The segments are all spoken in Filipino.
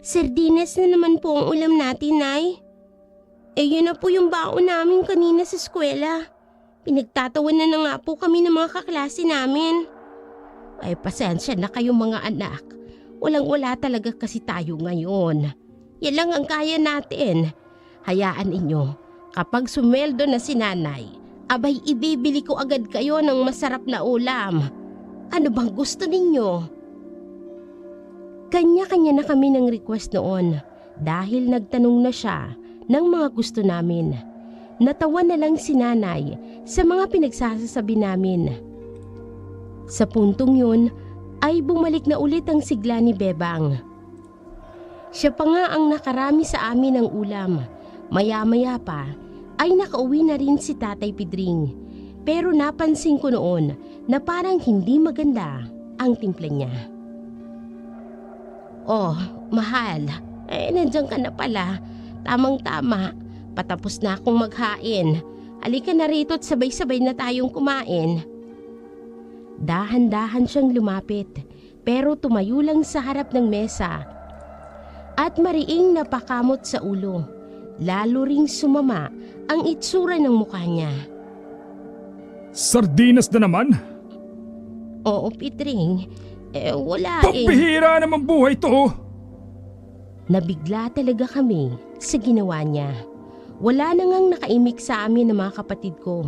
Sardinas na naman po ang ulam natin, Nay. Yun na po yung baon namin kanina sa eskwela. Pinagtatawanan na nga po kami ng mga kaklase namin. Ay, pasensya na kayo mga anak. Walang-wala talaga kasi tayo ngayon. Yan lang ang kaya natin. Hayaan inyo, kapag sumweldo na si nanay, abay ibibili ko agad kayo ng masarap na ulam. Ano bang gusto ninyo? Kanya-kanya na kami ng request noon dahil nagtanong na siya ng mga gusto namin. Natawa na lang si nanay sa mga pinagsasabi namin. Sa puntong yun ay bumalik na ulit ang sigla ni Bebang. Siya pa nga ang nakarami sa amin ng ulam. Maya-maya pa ay nakauwi na rin si Tatay Pidring. Pero napansin ko noon na parang hindi maganda ang timpla niya. Oh, mahal. Nandiyan ka na pala. Tamang-tama. Patapos na akong maghain. Halika na rito at sabay-sabay na tayong kumain. Dahan-dahan siyang lumapit pero tumayo lang sa harap ng mesa at mariing napakamot sa ulo. Lalo ring sumama ang itsura ng mukha niya. Sardinas na naman? Oo, Pidring. Wala Pambihira naman buhay to. Nabigla talaga kami sa ginawa niya. Wala na ngang nakaimik sa amin ng mga kapatid ko.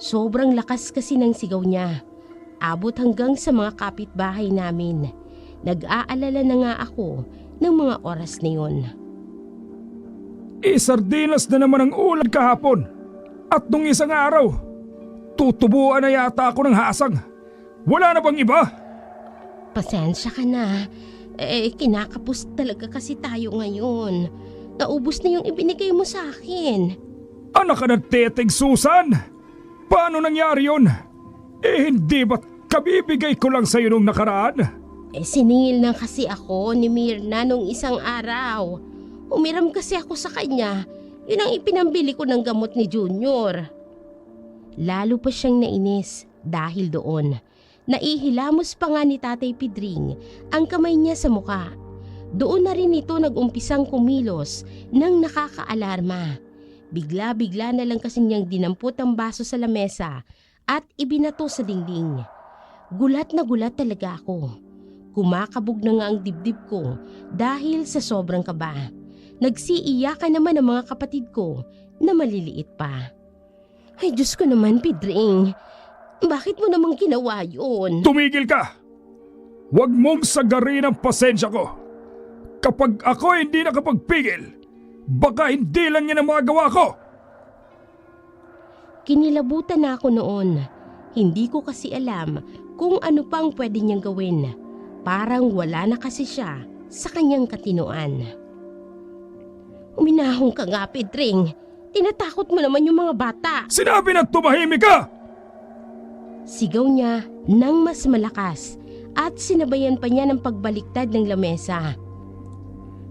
Sobrang lakas kasi ng sigaw niya. Abot hanggang sa mga kapitbahay namin. Nag-aalala na nga ako ng mga oras na yun. Sardinas na naman ang ulam kahapon. At nung isang araw, tutubuan na yata ako ng hasang. Wala na bang iba? Pasensya ka na. Kinakapos talaga kasi tayo ngayon. Naubos na yung ibinigay mo sa akin. Anak ka ng teteng Susan! Paano nangyari yun? Hindi ba't kabibigay ko lang sa'yo nung nakaraan? Siningil na kasi ako ni Mirna nung isang araw. Umiram kasi ako sa kanya. Yun ang ipinambili ko ng gamot ni Junior. Lalo pa siyang nainis dahil doon. Naihilamos pa nga ni Tatay Pidring ang kamay niya sa muka. Doon na rin ito nag-umpisang kumilos ng nakakaalarma. Bigla-bigla na lang kasi niyang dinampot ang baso sa lamesa at ibinato sa dingding. Gulat na gulat talaga ako. Kumakabog na nga ang dibdib ko dahil sa sobrang kaba. Nagsiiyakan naman ang mga kapatid ko na maliliit pa. Ay Diyos ko naman, Pidring. Bakit mo namang ginawa yun? Tumigil ka! Huwag mong sagarin ang pasensya ko. Kapag ako hindi nakapagpigil, baka hindi lang yan ang magawa ko. Kinilabutan na ako noon. Hindi ko kasi alam kung ano pang pwede niyang gawin. Parang wala na kasi siya sa kanyang katinoan. Uminahong ka nga, Pedring. Tinatakot mo naman yung mga bata. Sinabi na tumahimik ka! Sigaw niya nang mas malakas at sinabayan pa niya ng pagbaliktad ng lamesa.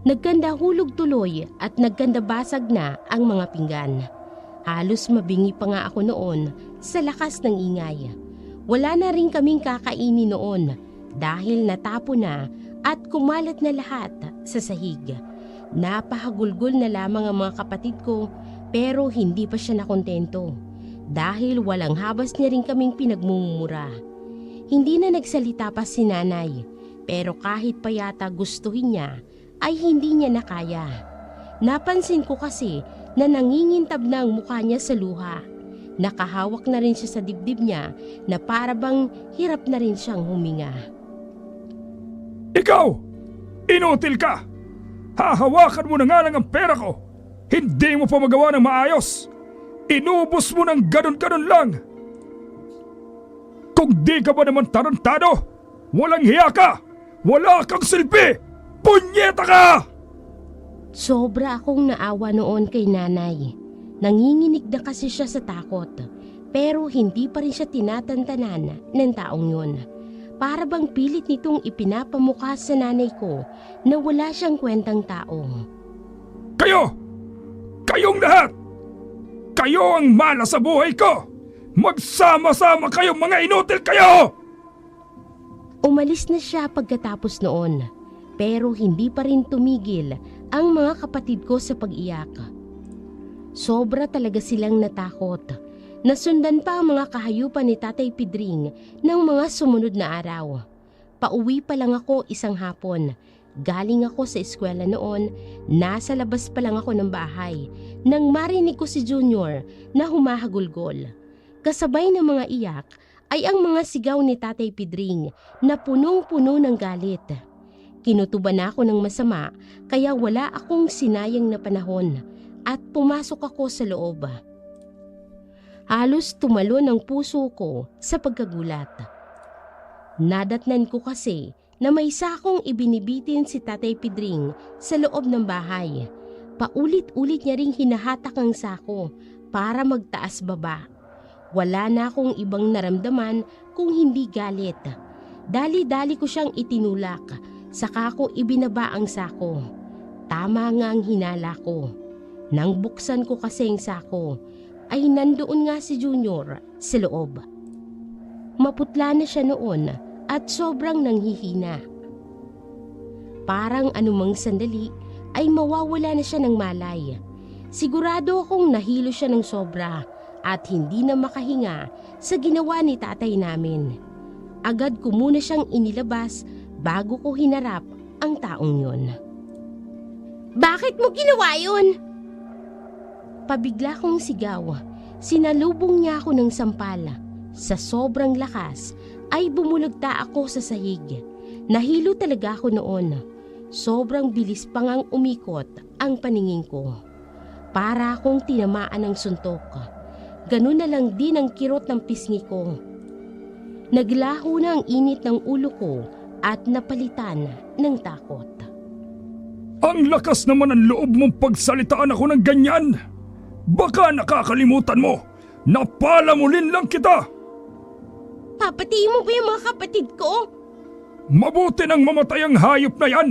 Nagkanda hulog tuloy at nagkanda basag na ang mga pinggan. Halos mabingi pa nga ako noon sa lakas ng ingay. Wala na rin kaming kakainin noon dahil natapo na at kumalat na lahat sa sahig. Napahagulgol na lamang ang mga kapatid ko pero hindi pa siya nakontento dahil walang habas niya rin kaming pinagmumura. Hindi na nagsalita pa si nanay pero kahit pa yata gustuhin niya ay hindi niya nakaya. Napansin ko kasi na nangingintab na ang mukha niya sa luha. Nakahawak na rin siya sa dibdib niya na para bang hirap na rin siyang huminga. Ikaw! Inutil ka! Hahawakan mo na nga lang ang pera ko! Hindi mo pa magawa ng maayos! Inubos mo ng ganon-ganon lang! Kung di ka ba naman tarantado, walang hiya ka! Wala kang silbi! Punyeta ka! Sobra akong naawa noon kay nanay. Nanginginig na kasi siya sa takot. Pero hindi pa rin siya tinatantanan ng taong yun. Para bang pilit nitong ipinapamukha sa nanay ko na wala siyang kwentang tao. Kayo! Kayong lahat! Kayo ang mala sa buhay ko! Magsama-sama kayong mga inutil kayo! Umalis na siya pagkatapos noon. Pero hindi pa rin tumigil ang mga kapatid ko sa pag-iyak. Sobra talaga silang natakot. Nasundan pa ang mga kahayupan ni Tatay Pidring ng mga sumunod na araw. Pauwi pa lang ako isang hapon. Galing ako sa eskwela noon, nasa labas pa lang ako ng bahay nang marinig ko si Junior na humahagulgol. Kasabay ng mga iyak ay ang mga sigaw ni Tatay Pidring na punong-puno ng galit. Kinutuban ako ng masama kaya wala akong sinayang na panahon at pumasok ako sa loob. Halos tumalon ang puso ko sa pagkagulat. Nadatnan ko kasi na may sakong ibinibitin si Tatay Pidring sa loob ng bahay. Paulit-ulit niya ring hinahatak ang sako para magtaas baba. Wala na akong ibang naramdaman kung hindi galit. Dali-dali ko siyang itinulak, saka ko ibinaba ang sako. Tama nga ang hinala ko. Nang buksan ko kasi ang sako, ay nandoon nga si Junior sa loob. Maputla na siya noon at sobrang nanghihina. Parang anumang sandali ay mawawala na siya ng malay. Sigurado akong nahilo siya ng sobra at hindi na makahinga sa ginawa ni tatay namin. Agad ko muna siyang inilabas bago ko hinarap ang taong yun. Bakit mo ginawa yun? Pabigla kong sigaw. Sinalubong niya ako ng sampal. Sa sobrang lakas ay bumulagta ako sa sahig. Nahilo talaga ako noon. Sobrang bilis pa ngang umikot ang paningin ko. Para akong tinamaan ng suntok. Ganun na lang din ang kirot ng pisngi ko. Naglaho na ang init ng ulo ko at napalitan ng takot. Ang lakas naman ang loob mong pagsalitaan ako ng ganyan. Baka nakakalimutan mo na palamulin lang kita. Papatiin mo ba yung mga kapatid ko? Mabuti nang mamatay ang hayop na yan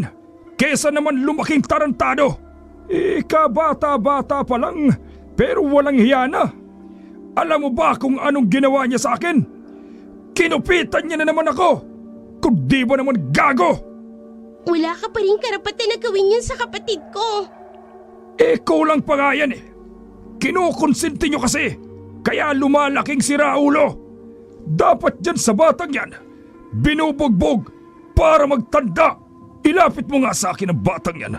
kesa naman lumaking tarantado. Bata-bata pa lang pero walang hiya na. Alam mo ba kung anong ginawa niya sa akin? Kinupitan niya na naman ako. Kung di ba naman gago? Wala ka pa rin karapatan na gawin yun sa kapatid ko. Kulang pa nga yan eh. Kinukonsinti nyo kasi, kaya lumalaking siraulo. Dapat dyan sa batang yan, binubugbog para magtanda. Ilapit mo nga sa akin ang batang yan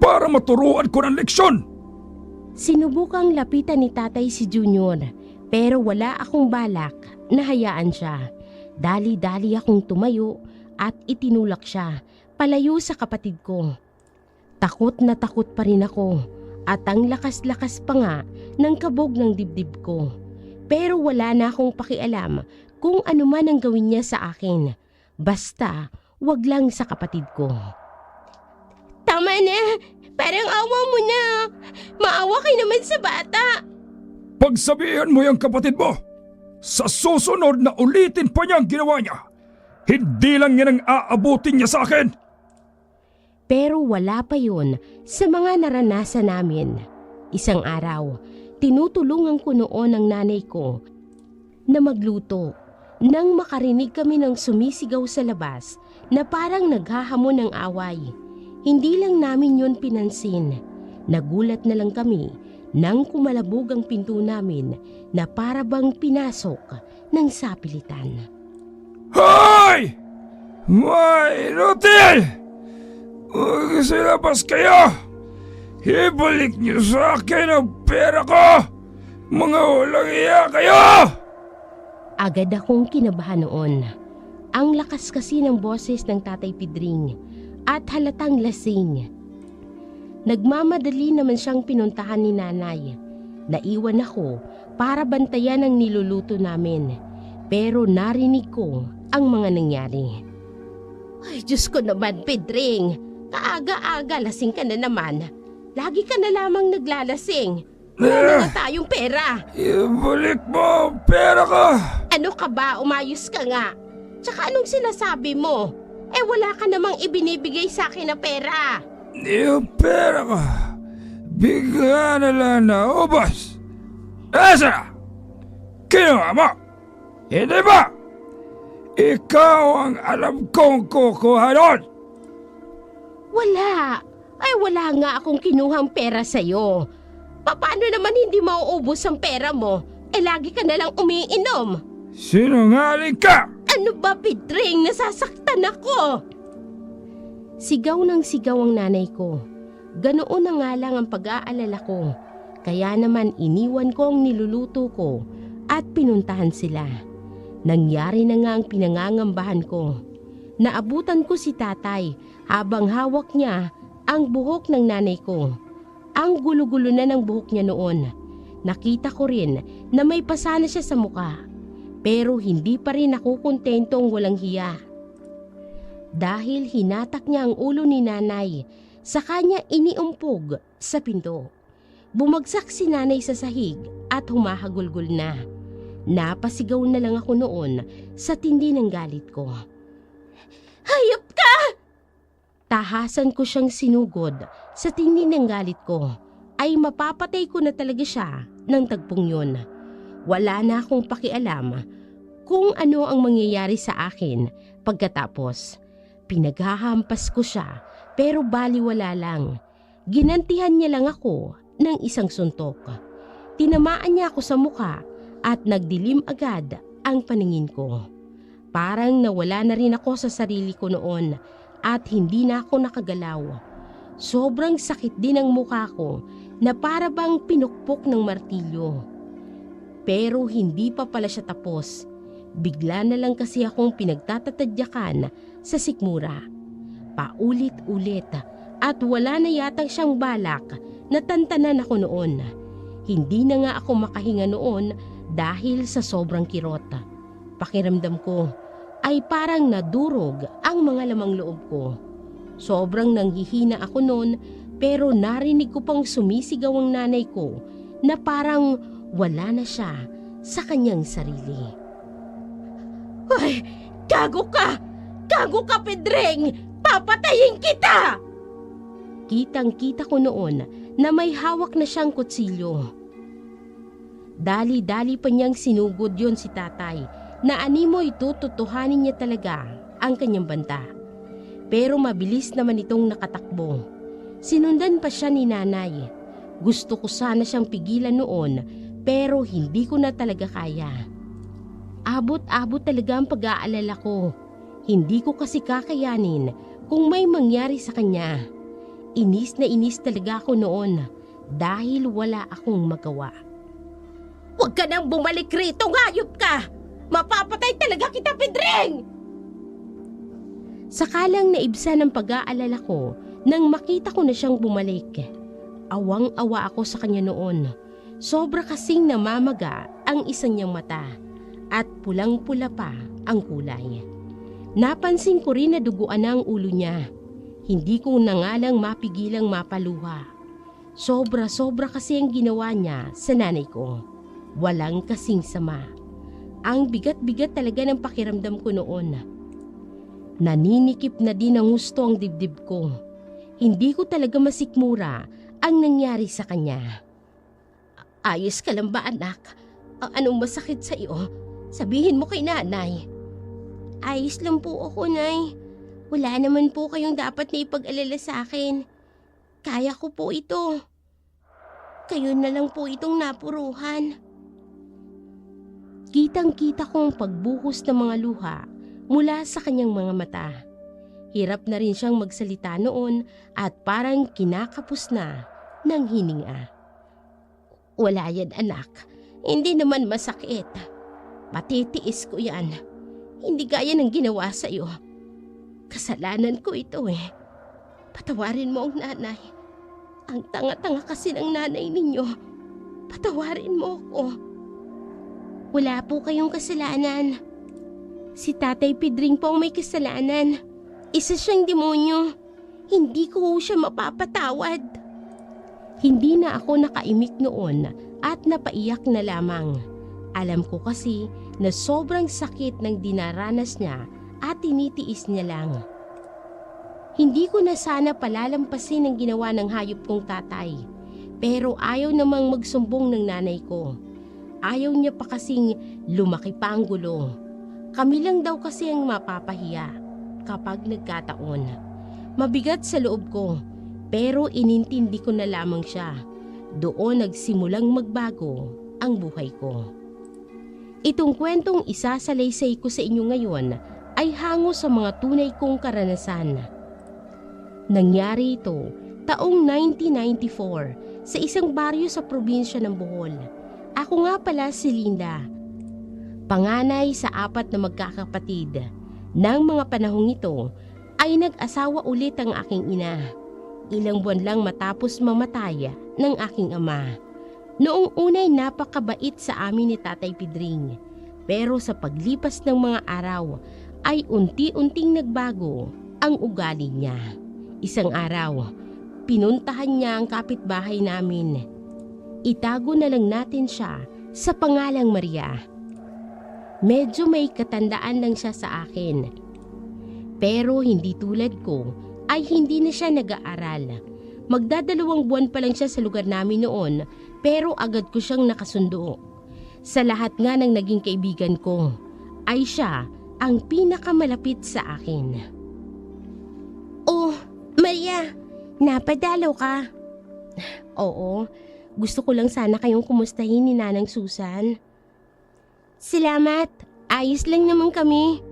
para maturuan ko ng leksyon. Sinubukang lapitan ni tatay si Junior, pero wala akong balak na hayaan siya. Dali-dali akong tumayo at itinulak siya palayo sa kapatid ko. Takot na takot pa rin ako. At ang lakas-lakas pa nga ng kabog ng dibdib ko. Pero wala na akong pakialam kung ano man ang gawin niya sa akin. Basta, wag lang sa kapatid ko. Tama na! Parang awa mo na! Maawa kayo naman sa bata! Pagsabihan mo yung kapatid mo, sa susunod na ulitin pa niya ang ginawa niya, hindi lang yan ang aabutin niya sa akin. Pero wala pa yun sa mga naranasan namin. Isang araw, tinutulungan ko noon ang nanay ko na magluto. Nang makarinig kami ng sumisigaw sa labas na parang naghahamon ng away. Hindi lang namin yun pinansin. Nagulat na lang kami nang kumalabog ang pinto namin na para bang pinasok ng sapilitan. Hoy! May inutil! Huwag silabas kayo! Ibalik niyo sa akin ang pera ko! Mga walang iya kayo! Agad akong kinabahan noon. Ang lakas kasi ng boses ng Tatay Pidring at halatang lasing. Nagmamadali naman siyang pinuntahan ni nanay. Naiwan ako para bantayan ang niluluto namin. Pero narinig ko ang mga nangyari. Ay, Diyos ko naman, Pidring! Kaaga-aga, lasing ka na naman. Lagi ka na lamang naglalasing. Wala na tayong pera. Ibalik mo ang pera ko! Ano ka ba? Umayos ka nga. Tsaka anong sinasabi mo? Wala ka namang ibinibigay sa akin na pera. Yung pera ko, bigla na lang naubos. Asa? Kinuha mo? Hindi ba? Ikaw ang alam kong kukuha doon. Wala. Ay wala nga akong kinuhang pera sa'yo. Paano naman hindi mauubos ang pera mo? Lagi ka nalang umiinom. Sinungaling ka! Ano ba, Pedring? Nasasaktan ako. Sigaw ng sigaw ang nanay ko. Ganoon na nga lang ang pag-aalala ko. Kaya naman iniwan ko ang niluluto ko at pinuntahan sila. Nangyari na nga ang pinangangambahan ko. Naabutan ko si tatay habang hawak niya ang buhok ng nanay ko. Ang gulo-gulo na ng buhok niya noon. Nakita ko rin na may pasa na siya sa muka. Pero hindi pa rin ako kontentong walang hiya. Dahil hinatak niya ang ulo ni nanay, sa kanya iniumpog sa pinto. Bumagsak si nanay sa sahig at humahagulgol na. Napasigaw na lang ako noon sa tindi ng galit ko. Hayop ka! Tahasan ko siyang sinugod sa tindi ng galit ko. Ay mapapatay ko na talaga siya ng tagpong yun. Wala na akong pakialam kung ano ang mangyayari sa akin pagkatapos. Pinaghahampas ko siya pero baliwala lang. Ginantihan niya lang ako ng isang suntok. Tinamaan niya ako sa mukha at nagdilim agad ang paningin ko. Parang nawala na rin ako sa sarili ko noon at hindi na ako nakagalaw. Sobrang sakit din ang mukha ko na para bang pinukpok ng martilyo. Pero hindi pa pala siya tapos. Bigla na lang kasi akong pinagtatatadyakan sa sikmura. Paulit-ulit at wala na yatang siyang balak na tantanan ako noon. Hindi na nga ako makahinga noon dahil sa sobrang kirot. Pakiramdam ko ay parang nadurog ang mga lamang loob ko. Sobrang nanghihina ako noon pero narinig ko pang sumisigaw ang nanay ko na parang wala na siya sa kanyang sarili. Ay, gago ka! Gago ka, Pedring! Papatayin kita! Kitang-kita ko noon na may hawak na siyang kutsilyo. Dali-dali pa niyang sinugod yon si tatay na animoy tututuhanin niya talaga ang kanyang banta. Pero mabilis naman itong nakatakbo. Sinundan pa siya ni nanay. Gusto ko sana siyang pigilan noon pero hindi ko na talaga kaya. Abot-abot talaga ang pag-aalala ko. Hindi ko kasi kakayanin kung may mangyari sa kanya. Inis na inis talaga ako noon dahil wala akong magawa. Huwag ka nang bumalik rito, hayop ka! Mapapatay talaga kita, Pedring! Sakalang naibsan ang pag-aalala ko nang makita ko na siyang bumalik. Awang-awa ako sa kanya noon. Sobra kasing namamaga ang isang niyang mata at pulang-pula pa ang kulay. Napansin ko rin na duguan na ang ulo niya. Hindi ko na nga lang mapigilang mapaluha. Sobra-sobra kasi ang ginawa niya sa nanay ko. Walang kasing sama. Ang bigat-bigat talaga ng pakiramdam ko noon. Naninikip na din ng gusto ang dibdib ko. Hindi ko talaga masikmura ang nangyari sa kanya. Ayos ka lang ba, anak? Anong masakit sa iyo? Sabihin mo kay nanay. Ayos lang po ako, nay. Wala naman po kayong dapat na ipag-alala sa akin. Kaya ko po ito. Kayo na lang po itong napuruhan. Kitang-kita ko ang pagbuhos ng mga luha mula sa kanyang mga mata. Hirap na rin siyang magsalita noon at parang kinakapos na ng hininga. Wala yan, anak. Hindi naman masakit. Matitiis ko yan. Hindi gaya ng ginawa sa'yo. Kasalanan ko ito eh. Patawarin mo ang nanay. Ang tanga-tanga kasi ng nanay ninyo. Patawarin mo ako. Wala po kayong kasalanan. Si Tatay Pedring po ang may kasalanan. Isa siyang demonyo. Hindi ko siya mapapatawad. Hindi na ako nakaimik noon at napaiyak na lamang. Alam ko kasi na sobrang sakit ng dinaranas niya at tinitiis niya lang. Hindi ko na sana palalampasin ang ginawa ng hayop kong tatay. Pero ayaw namang magsumbong ng nanay ko. Ayaw niya pa kasing lumaki pa ang gulo. Kami lang daw kasi ang mapapahiya kapag nagkataon. Mabigat sa loob ko, pero inintindi ko na lamang siya. Doon nagsimulang magbago ang buhay ko. Itong kwentong isasalaysay ko sa inyo ngayon ay hango sa mga tunay kong karanasan. Nangyari ito taong 1994 sa isang baryo sa probinsya ng Bohol. Ako nga pala si Linda, panganay sa 4 na magkakapatid. Nang mga panahong ito ay nag-asawa ulit ang aking ina. Ilang buwan lang matapos mamatay ng aking ama. Noong unay napakabait sa amin ni Tatay Pedring. Pero sa paglipas ng mga araw ay unti-unting nagbago ang ugali niya. Isang araw, pinuntahan niya ang kapitbahay namin. Itago na lang natin siya sa pangalang Maria. Medyo may katandaan lang siya sa akin. Pero hindi tulad ko ay hindi na siya nag-aaral. Magdadalawang buwan pa lang siya sa lugar namin noon pero agad ko siyang nakasundo. Sa lahat nga ng naging kaibigan ko ay siya ang pinakamalapit sa akin. Oh, Maria, napadalaw ka. Oo, gusto ko lang sana kayong kumustahin ni Nanang Susan. Salamat, ayos lang naman kami.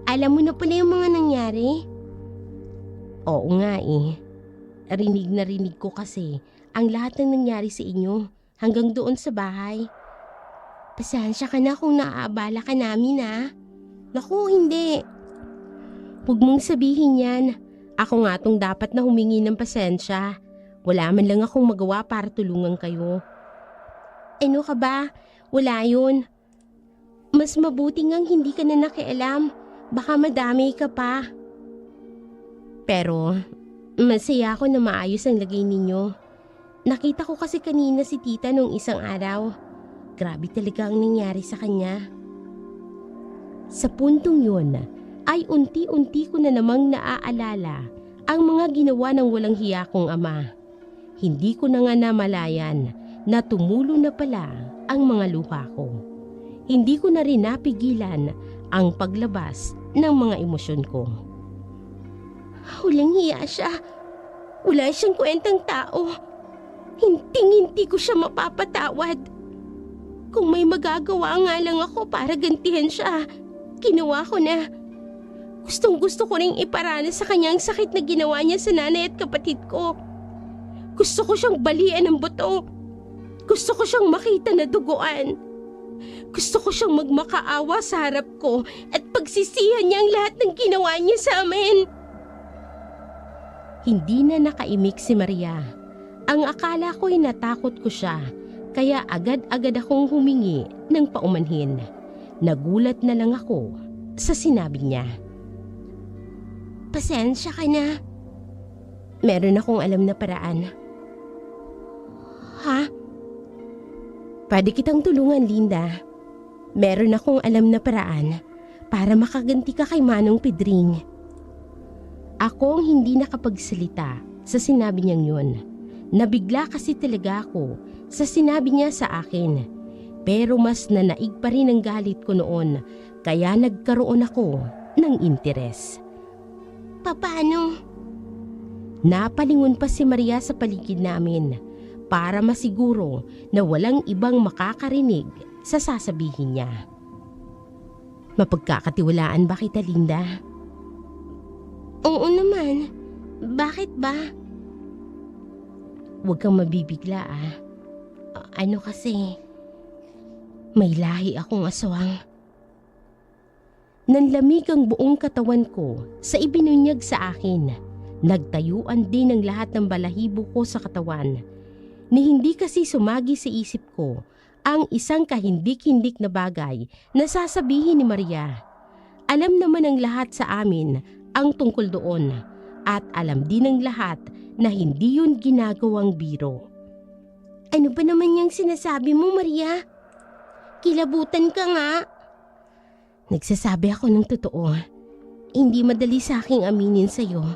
Alam mo na pala yung mga nangyari? Oo nga eh. Rinig na rinig ko kasi ang lahat ng nangyari sa inyo hanggang doon sa bahay. Pasensya ka na kung naaabala ka namin ah. Naku, hindi. Huwag mong sabihin yan. Ako nga tong dapat na humingi ng pasensya. Wala man lang akong magawa para tulungan kayo. Ano ka ba? Wala yun. Mas mabuti ngang hindi ka na nakialam. Baka madami ka pa. Pero masaya ako na maayos ang lagay ninyo. Nakita ko kasi kanina si tita nung isang araw. Grabe talaga ang nangyari sa kanya. Sa puntong yun ay unti-unti ko na namang naaalala ang mga ginawa ng walang hiya kong ama. Hindi ko na nga namalayan na tumulo na pala ang mga luha ko. Hindi ko na rin napigilan ang paglabas ng mga emosyon ko. Walang hiya siya. Wala siyang kwentang tao. Hinting-hinti ko siya mapapatawad. Kung may magagawa nga lang ako para gantihan siya, ginawa ko na. Gustong-gusto ko ring iparana sa kanya ang sakit na ginawa niya sa nanay at kapatid ko. Gusto ko siyang balian ng buto. Gusto ko siyang makita na duguan. Gusto ko siyang magmakaawa sa harap ko at pagsisihan niya ang lahat ng ginawa niya sa amin. Hindi na nakaimik si Maria. Ang akala ko'y natakot ko siya, kaya agad-agad akong humingi ng paumanhin. Nagulat na lang ako sa sinabi niya. Pasensya ka na. Meron akong alam na paraan. Ha? Pwede kitang tulungan, Linda. Meron akong alam na paraan para makaganti ka kay Manong Pedring. Ako ang hindi nakapagsalita sa sinabi niyang yun. Nabigla kasi talaga ako sa sinabi niya sa akin. Pero mas nanaig pa rin ang galit ko noon, kaya nagkaroon ako ng interes. Paano? Napalingon pa si Maria sa paligid namin para masiguro na walang ibang makakarinig sa sasabihin niya. Mapagkakatiwalaan ba kita, Linda? Oo naman. Bakit ba? Huwag kang mabibigla ah. Ano kasi, may lahi akong aswang. Nanlamig ang buong katawan ko sa ibinunyag sa akin. Nagtayuan din ang lahat ng balahibo ko sa katawan. Ni hindi kasi sumagi sa isip ko ang isang kahindik-hindik na bagay na sasabihin ni Maria. Alam naman ng lahat sa amin ang tungkol doon at alam din ng lahat na hindi yun ginagawang biro. Ano ba naman yung sinasabi mo, Maria? Kilabutan ka nga. Nagsasabi ako ng totoo. Hindi madali sa aking aminin sa'yo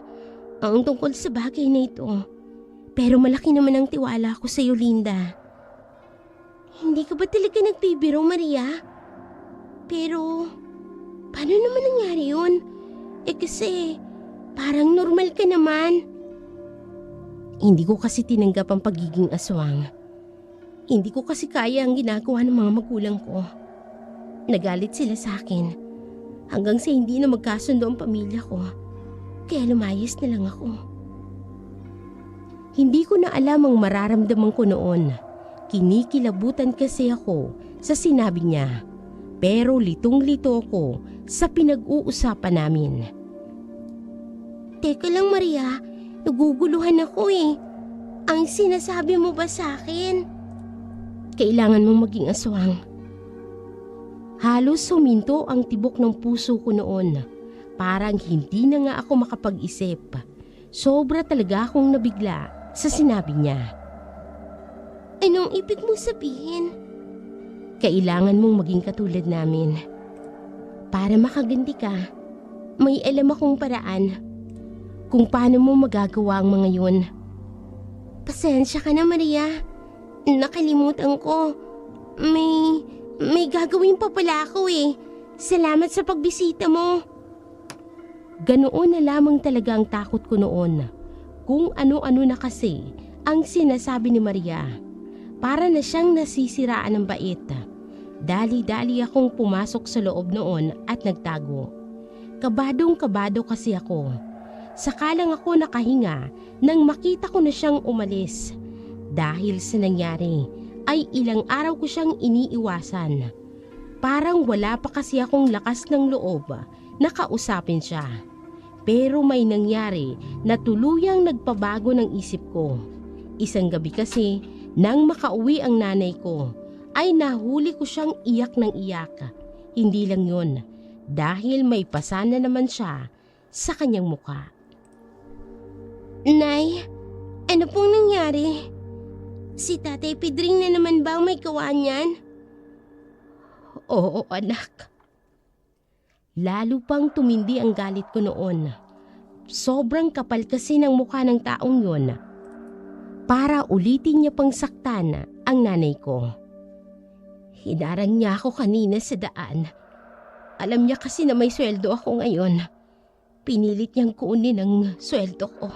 ang tungkol sa bagay na ito. Pero malaki naman ang tiwala ko sa'yo, Linda. Hindi ka ba talaga nagbibiro, Maria? Pero, paano naman nangyari yun? Kasi, Parang normal ka naman. Hindi ko kasi tinanggap ang pagiging aswang. Hindi ko kasi kaya ang ginagawa ng mga magulang ko. Nagalit sila sa akin hanggang sa hindi na magkasundo ang pamilya ko. Kaya lumayas na lang ako. Hindi ko na alam ang mararamdaman ko noon. Kinikilabutan kasi ako sa sinabi niya. Pero litong-lito ako sa pinag-uusapan namin. Teka lang Maria, naguguluhan ako eh. Ang sinasabi mo ba sa akin? Kailangan mong maging aswang. Halos suminto ang tibok ng puso ko noon. Parang hindi na nga ako makapag-isip. Sobra talaga akong nabigla sa sinabi niya. Anong ibig mo sabihin? Kailangan mong maging katulad namin. Para makaganti ka, may alam akong paraan kung paano mo magagawa ang mga yun. Pasensya ka na Maria. Nakalimutan ko. May gagawin pa pala ako eh. Salamat sa pagbisita mo. Ganoon na lamang talaga ang takot ko noon. Kung ano-ano na kasi ang sinasabi ni Maria. Para na siyang nasisiraan ng bait. Dali-dali akong pumasok sa loob noon at nagtago. Kabadong-kabado kasi ako. Saka lang ako nakahinga nang makita ko na siyang umalis. Dahil sa nangyari ay ilang araw ko siyang iniiwasan. Parang wala pa kasi akong lakas ng loob na kausapin siya. Pero may nangyari na tuluyang nagpabago ng isip ko. Isang gabi kasi nang makauwi ang nanay ko ay nahuli ko siyang iyak ng iyak. Hindi lang yun, dahil may pasa na naman siya sa kanyang mukha. Nay, ano pong nangyari? Si Tatay Pedring na naman ba ang may gawa niyan? Oo anak. Lalo pang tumindi ang galit ko noon. Sobrang kapal kasi ng mukha ng taong yun. Para ulitin niya pang saktan ang nanay ko. Hinarang niya ako kanina sa daan. Alam niya kasi na may sweldo ako ngayon. Pinilit niyang kunin ang sweldo ko.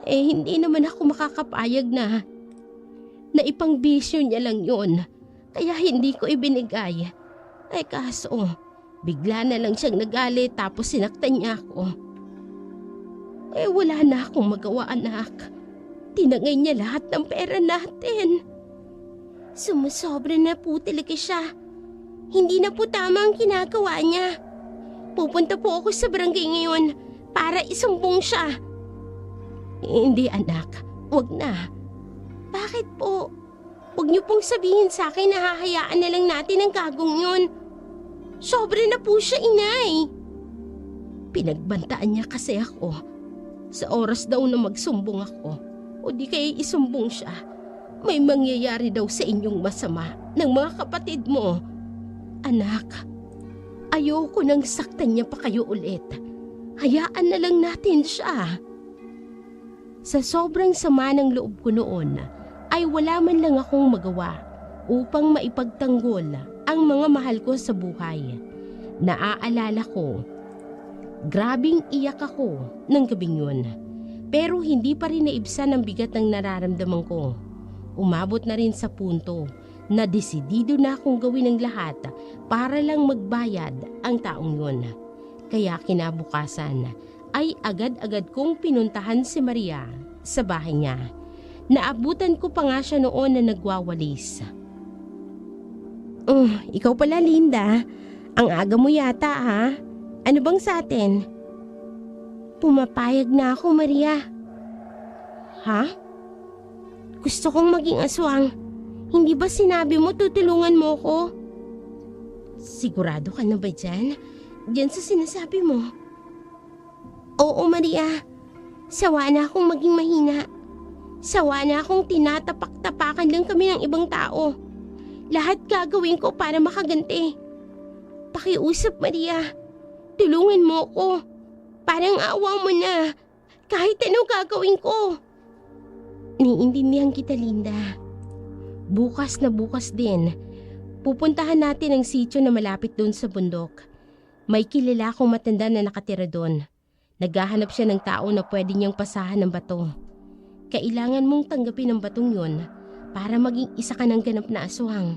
Hindi naman ako makakapayag na ipangbisyo niya lang yun. Kaya hindi ko ibinigay. Kaso, bigla na lang siyang nagalit tapos sinaktan niya ako. Wala na akong magawa anak. Tinangay niya lahat ng pera natin. Sumusobra na po talaga siya. Hindi na po tama ang ginagawa niya. Pupunta po ako sa barangay ngayon para isumbong siya. Hindi anak, wag na. Bakit po? Huwag niyo pong sabihin sa akin na hahayaan na lang natin ang gagong yun. Sobra na po siya, inay. Pinagbantaan niya kasi ako. Sa oras daw na magsumbong ako, o di kaya isumbong siya, may mangyayari daw sa inyong masama ng mga kapatid mo. Anak, ayoko nang saktan niya pa kayo ulit. Hayaan na lang natin siya. Sa sobrang sama ng loob ko noon, ay wala man lang akong magawa upang maipagtanggol ang mga mahal ko sa buhay. Naaalala ko, grabing iyak ako ng gabing yun. Pero hindi pa rin naibsan ang bigat ng nararamdaman ko. Umabot na rin sa punto na desidido na akong gawin ang lahat para lang magbayad ang taong yun. Kaya kinabukasan ay agad-agad kong pinuntahan si Maria sa bahay niya. Naabutan ko pa nga siya noon na nagwawalis. Ikaw pala Linda, ang aga mo yata ha? Ano bang sa atin? Pumapayag na ako Maria. Ha? Gusto kong maging aswang. Hindi ba sinabi mo tutulungan mo ko? Sigurado ka na ba dyan? Diyan sa sinasabi mo? Oo Maria, sawa na akong maging mahina. Sawa na akong tinatapak-tapakan lang kami ng ibang tao. Lahat gagawin ko para makaganti. Pakiusap Maria, tulungan mo ko. Parang awa mo na. Kahit ano gagawin ko. Niintindihan kita Linda. Bukas na bukas din, pupuntahan natin ang sitio na malapit doon sa bundok. May kilala akong matanda na nakatira doon. Naghahanap siya ng tao na pwede niyang pasahan ng bato. Kailangan mong tanggapin ang batong yun para maging isa ka ng ganap na aswang.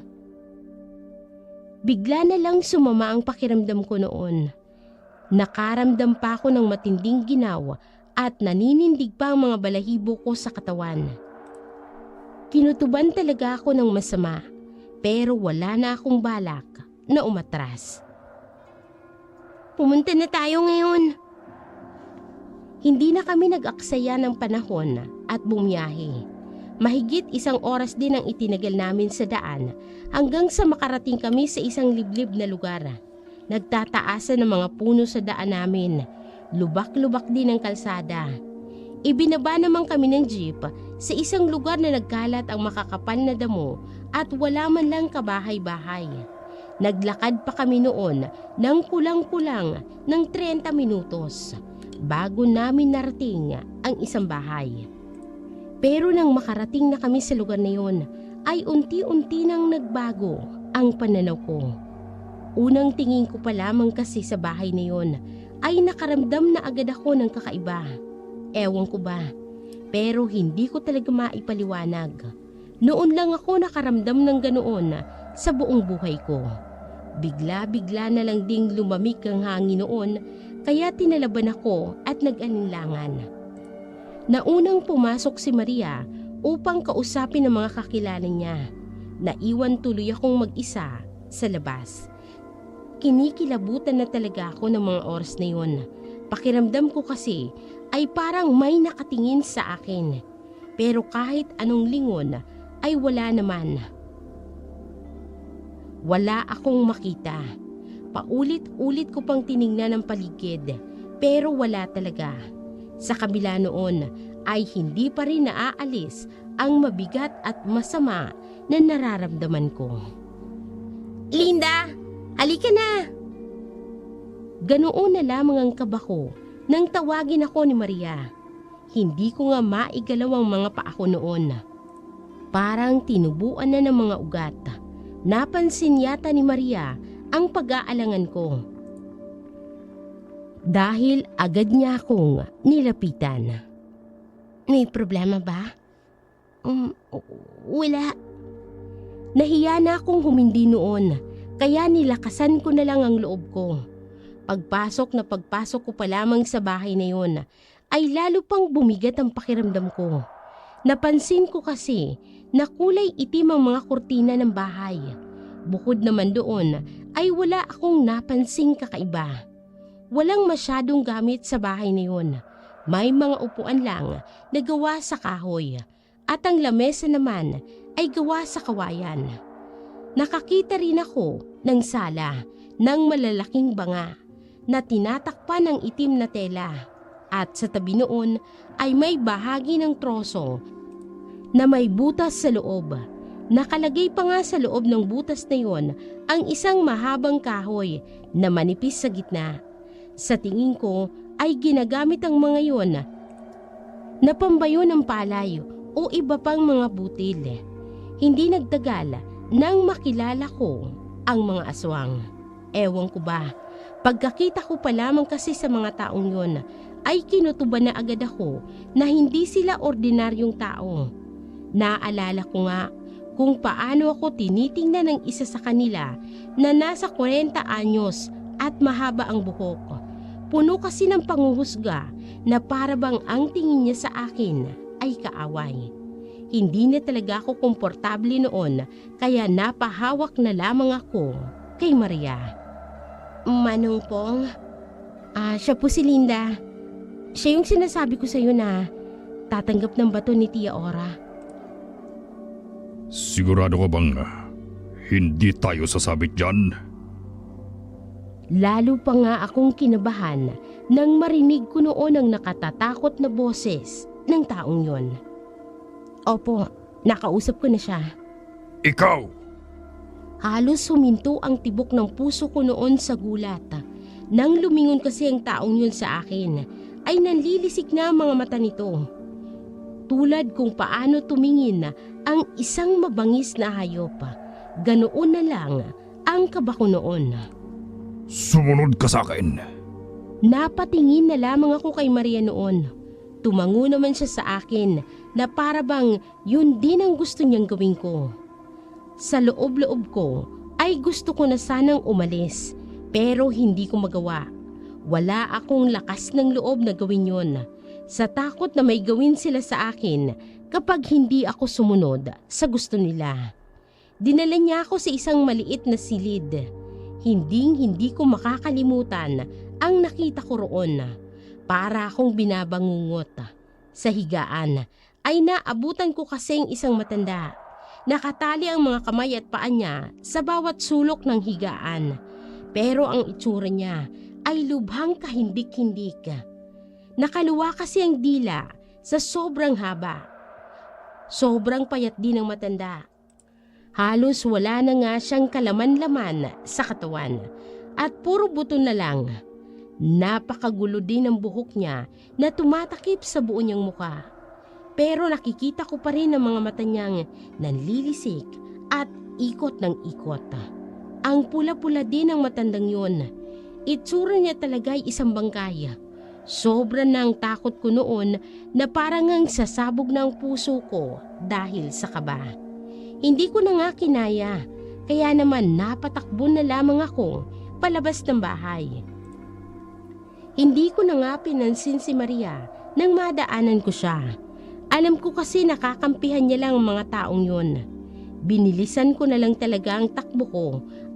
Bigla na lang sumama ang pakiramdam ko noon. Nakaramdam pa ako ng matinding ginaw at naninindig pa ang mga balahibo ko sa katawan. Kinutuban talaga ako ng masama pero wala na akong balak na umatras. Pumunta na tayo ngayon. Hindi na kami nag-aksaya ng panahon at bumiyahe. Mahigit 1 oras din ang itinagal namin sa daan hanggang sa makarating kami sa isang liblib na lugar. Nagtataasan ng mga puno sa daan namin. Lubak-lubak din ang kalsada. Ibinaba naman kami ng jeep sa isang lugar na nagkalat ang makakapal na damo at wala man lang kabahay-bahay. Naglakad pa kami noon ng kulang-kulang ng 30 minutos bago namin narating ang isang bahay. Pero nang makarating na kami sa lugar na yun, ay unti-unti nang nagbago ang pananaw ko. Unang tingin ko pa lamang kasi sa bahay na yun, ay nakaramdam na agad ako ng kakaiba. Ewan ko ba, pero hindi ko talaga maipaliwanag. Noon lang ako nakaramdam ng ganoon sa buong buhay ko. Bigla-bigla na lang ding lumamig ang hangin noon, kaya tinalaban ako at nag-alinlangan. Naunang pumasok si Maria upang kausapin ang mga kakilala niya. Naiwan tuloy akong mag-isa sa labas. Kinikilabutan na talaga ako ng mga oras na yun. Pakiramdam ko kasi ay parang may nakatingin sa akin. Pero kahit anong lingon ay wala naman. Wala akong makita. Paulit-ulit ko pang tiningnan ang paligid pero wala talaga. Sa kabila noon ay hindi pa rin naaalis ang mabigat at masama na nararamdaman ko. Linda! Halika na! Ganoon na lamang ang kaba ko nang tawagin ako ni Maria. Hindi ko nga maigalaw ang mga paa ko noon. Parang tinubuan na ng mga ugat. Napansin yata ni Maria ang pag-aalangan ko. Dahil agad niya akong nilapitan. May problema ba? Wala. Nahiya na akong humindi noon, kaya nilakasan ko na lang ang loob ko. Pagpasok ko pa lamang sa bahay na yon, ay lalo pang bumigat ang pakiramdam ko. Napansin ko kasi na kulay itim ang mga kurtina ng bahay. Bukod naman doon ay wala akong napansing kakaiba. Walang masyadong gamit sa bahay na yun. May mga upuan lang na gawa sa kahoy at ang lamesa naman ay gawa sa kawayan. Nakakita rin ako ng sala ng malalaking banga na tinatakpan ng itim na tela at sa tabi noon ay may bahagi ng troso na may butas sa loob. Nakalagay pa nga sa loob ng butas na yon ang isang mahabang kahoy na manipis sa gitna. Sa tingin ko ay ginagamit ang mga yon na pambayo ng palay o iba pang mga butil. Hindi nagtagal nang makilala ko ang mga aswang. Ewan ko ba, pagkakita ko pa lamang kasi sa mga taong yon ay kinutuban na agad ako na hindi sila ordinaryong tao. Naalala ko nga kung paano ako tinitingnan ng isa sa kanila na nasa 40 anyos at mahaba ang buhok. Puno kasi ng panghuhusga na parabang ang tingin niya sa akin ay kaaway. Hindi na talaga ako komportable noon kaya napahawak na lamang ako kay Maria. Manong Pong, siya po si Linda. Siya yung sinasabi ko sa iyo na tatanggap ng bato ni Tia Ora. Sigurado ka bang hindi tayo sasabit dyan? Lalo pa nga akong kinabahan nang marinig ko noon ang nakatatakot na boses ng taong yon. Opo, nakausap ko na siya. Ikaw! Halos huminto ang tibok ng puso ko noon sa gulat. Nang lumingon kasi ang taong yun sa akin, ay nanlilisik na ang mga mata nito. Tulad kung paano tumingin ang isang mabangis na hayop. Ganoon na lang ang kaba ko noon. Sumunod ka sa akin. Napatingin na lamang ako kay Maria noon. Tumango naman siya sa akin na para bang yun din ang gusto niyang gawin ko. Sa loob-loob ko ay gusto ko na sanang umalis pero hindi ko magawa. Wala akong lakas ng loob na gawin yun sa takot na may gawin sila sa akin kapag hindi ako sumunod sa gusto nila. Dinala niya ako sa isang maliit na silid. Hindi ko makakalimutan ang nakita ko roon. Para akong binabangungot. Sa higaan ay naabutan ko kasing isang matanda. Nakatali ang mga kamay at paa niya sa bawat sulok ng higaan. Pero ang itsura niya ay lubhang kahindik-hindik. Nakaluwa kasi ang dila sa sobrang haba. Sobrang payat din ng matanda. Halos wala na nga siyang kalaman-laman sa katawan at puro buto na lang. Napakagulo din ang buhok niya na tumatakip sa buo niyang muka. Pero nakikita ko pa rin ang mga mata niyang nanlilisik at ikot ng ikot. Ang pula-pula din ang matandang yun. Itsura niya talaga ay isang bangkay. Sobra nang takot ko noon na parang ang sasabog na ang puso ko dahil sa kaba. Hindi ko na nga kinaya, kaya naman napatakbo na lamang ako palabas ng bahay. Hindi ko na nga pinansin si Maria nang madaanan ko siya. Alam ko kasi nakakampihan niya lang ang mga taong yun. Binilisan ko na lang talaga ang takbo ko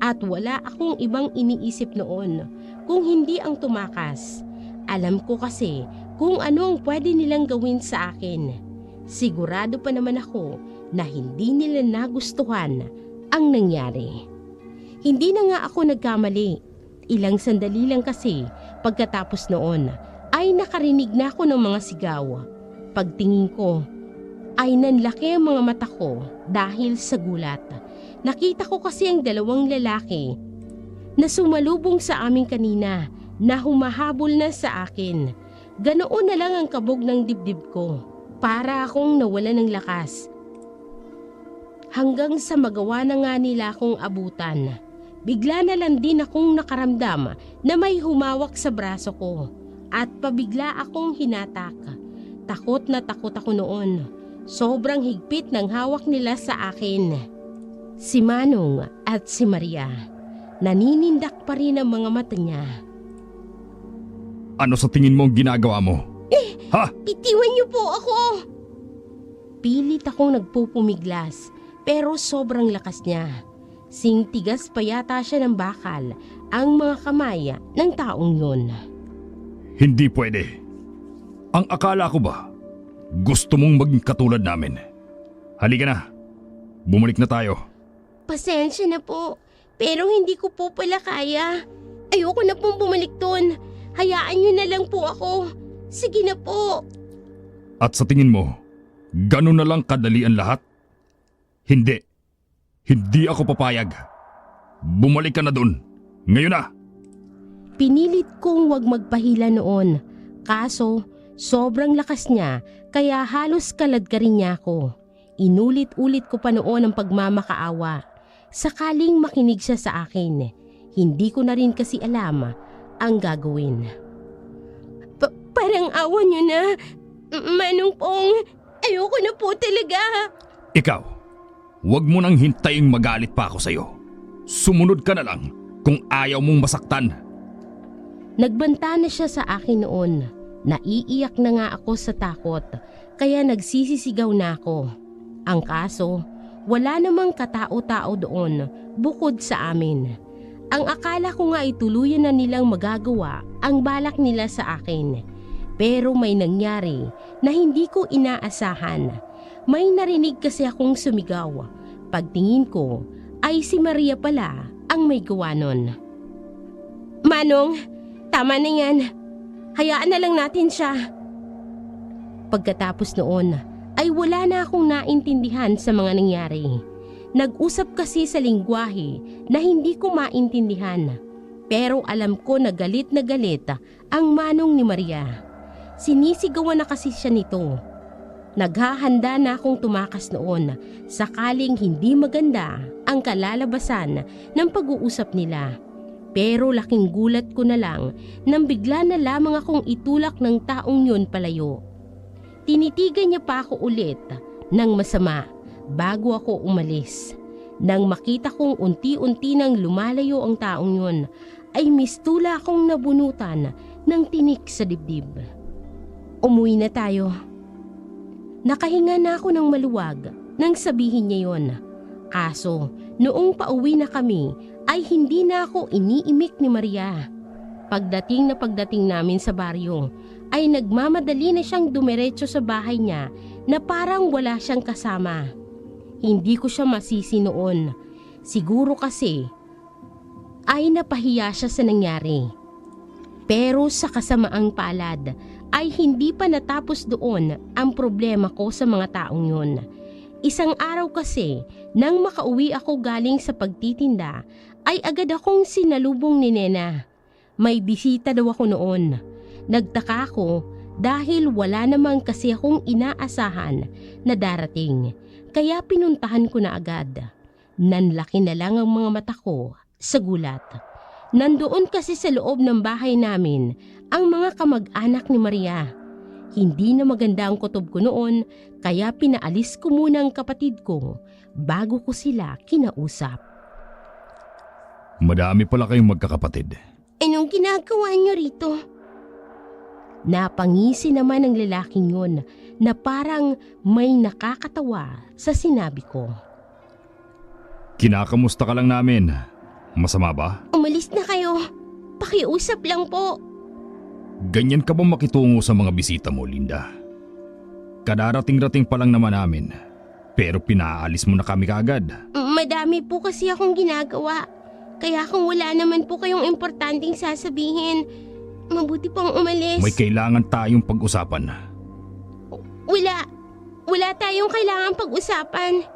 at wala akong ibang iniisip noon kung hindi ang tumakas. Alam ko kasi kung ano ang pwede nilang gawin sa akin. Sigurado pa naman ako na hindi nila nagustuhan ang nangyari. Hindi na nga ako nagkamali. Ilang sandali lang kasi pagkatapos noon ay nakarinig na ako ng mga sigaw. Pagtingin ko ay nanlaki ang mga mata ko dahil sa gulat. Nakita ko kasi ang dalawang lalaki na sumalubong sa amin kanina na humahabol na sa akin. Ganoon na lang ang kabog ng dibdib ko. Para akong nawalan ng lakas. Hanggang sa magawa na nga nila akong abutan. Bigla na lang din akong nakaramdam na may humawak sa braso ko at pabigla akong hinatak. Takot na takot ako noon. Sobrang higpit ng hawak nila sa akin. Si Manong at si Maria. Naninindak pa rin ang mga mata niya. Ano sa tingin mo ang ginagawa mo? Ha? Itiwan niyo po ako! Pilit akong nagpupumiglas pero sobrang lakas niya. Singtigas pa yata siya ng bakal ang mga kamay ng taong yun. Hindi pwede. Ang akala ko ba, gusto mong maging katulad namin? Halika na, bumalik na tayo. Pasensya na po, pero hindi ko po pala kaya. Ayoko na pong bumalik doon. Hayaan niyo na lang po ako. Sige na po. At sa tingin mo, ganun na lang kadali ang lahat? Hindi. Hindi ako papayag. Bumalik ka na dun. Ngayon na. Pinilit kong wag magpahila noon. Kaso, sobrang lakas niya kaya halos kalad ka rin niya ako. Inulit-ulit ko pa noon ang pagmamakaawa. Sakaling makinig siya sa akin. Hindi ko na rin kasi alam ang gagawin. Parang awa niyo na. Manong Pong, ayoko na po talaga. Ikaw, huwag mo nang hintayin magalit pa ako sa'yo. Sumunod ka na lang kung ayaw mong masaktan. Nagbanta na siya sa akin noon. Naiiyak na nga ako sa takot, kaya nagsisisigaw na ako. Ang kaso, wala namang katao-tao doon bukod sa amin. Ang akala ko nga ay tuluyan na nilang magagawa ang balak nila sa akin. Pero may nangyari na hindi ko inaasahan. May narinig kasi akong sumigaw. Pagtingin ko ay si Maria pala ang may gawa nun. Manong, tama na yan. Hayaan na lang natin siya. Pagkatapos noon ay wala na akong naintindihan sa mga nangyari. Nag-usap kasi sa lingwahe na hindi ko maintindihan. Pero alam ko na galit ang manong ni Maria. Sinisigawan na kasi siya nito. Naghahanda na akong tumakas noon sakaling hindi maganda ang kalalabasan ng pag-uusap nila. Pero laking gulat ko na lang nang bigla na lamang akong itulak ng taong yun palayo. Tinitigan niya pa ako ulit ng masama bago ako umalis. Nang makita kong unti-unti nang lumalayo ang taong yun, ay mistula akong nabunutan ng tinik sa dibdib. Umuwi na tayo. Nakahinga na ako ng maluwag nang sabihin niya yon. Kaso, noong pauwi na kami, ay hindi na ako iniimik ni Maria. Pagdating namin sa baryo, ay nagmamadali na siyang dumiretso sa bahay niya na parang wala siyang kasama. Hindi ko siya masisi noon. Siguro kasi ay napahiya siya sa nangyari. Pero sa kasamaang palad ay hindi pa natapos doon ang problema ko sa mga taong yun. Isang araw kasi, nang makauwi ako galing sa pagtitinda, ay agad akong sinalubong ni Nena. May bisita daw ako noon. Nagtaka ako dahil wala namang kasi akong inaasahan na darating. Kaya pinuntahan ko na agad. Nanlaki na lang ang mga mata ko sa gulat. Nandoon kasi sa loob ng bahay namin ang mga kamag-anak ni Maria. Hindi na maganda ang kutob ko noon, kaya pinaalis ko muna ang kapatid ko bago ko sila kinausap. Madami pala kayong magkakapatid. Anong ginagawa niyo rito? Napangisi naman ang lalaking yun na parang may nakakatawa sa sinabi ko. Kinakamusta ka lang namin. Masama ba? Umalis na kayo. Pakiusap lang po. Ganyan ka ba makitungo sa mga bisita mo, Linda? Kadarating-rating pa lang naman namin, pero pinaalis mo na kami kaagad. Madami po kasi akong ginagawa. Kaya kung wala naman po kayong importanteng sasabihin, mabuti pang umalis. May kailangan tayong pag-usapan. Wala tayong kailangan pag-usapan.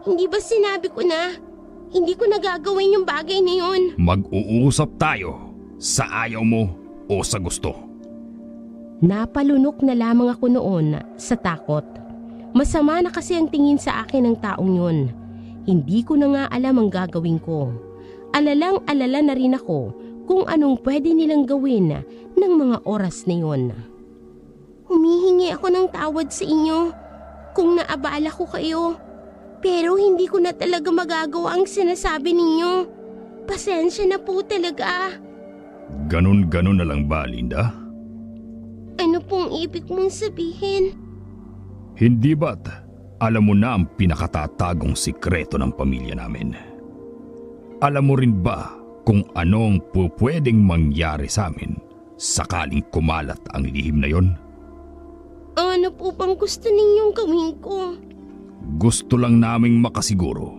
Hindi ba sinabi ko na, hindi ko nagagawin yung bagay na yun? Mag-uusap tayo sa ayaw mo o sa gusto. Napalunok na lamang ako noon sa takot. Masama na kasi ang tingin sa akin ng taong yun. Hindi ko na nga alam ang gagawin ko. Alalang-alala na rin ako kung anong pwede nilang gawin ng mga oras na yun. Humihingi ako ng tawad sa inyo kung naabala ko kayo. Pero hindi ko na talaga magagawa ang sinasabi ninyo. Pasensya na po talaga. Ganon-ganon na lang ba, Linda? Ano pong ibig mong sabihin? Hindi ba't alam mo na ang pinakatatagong sikreto ng pamilya namin? Alam mo rin ba kung anong pwedeng mangyari sa amin sakaling kumalat ang lihim na yon? Ano po bang gusto ninyong gawin ko? Gusto lang naming makasiguro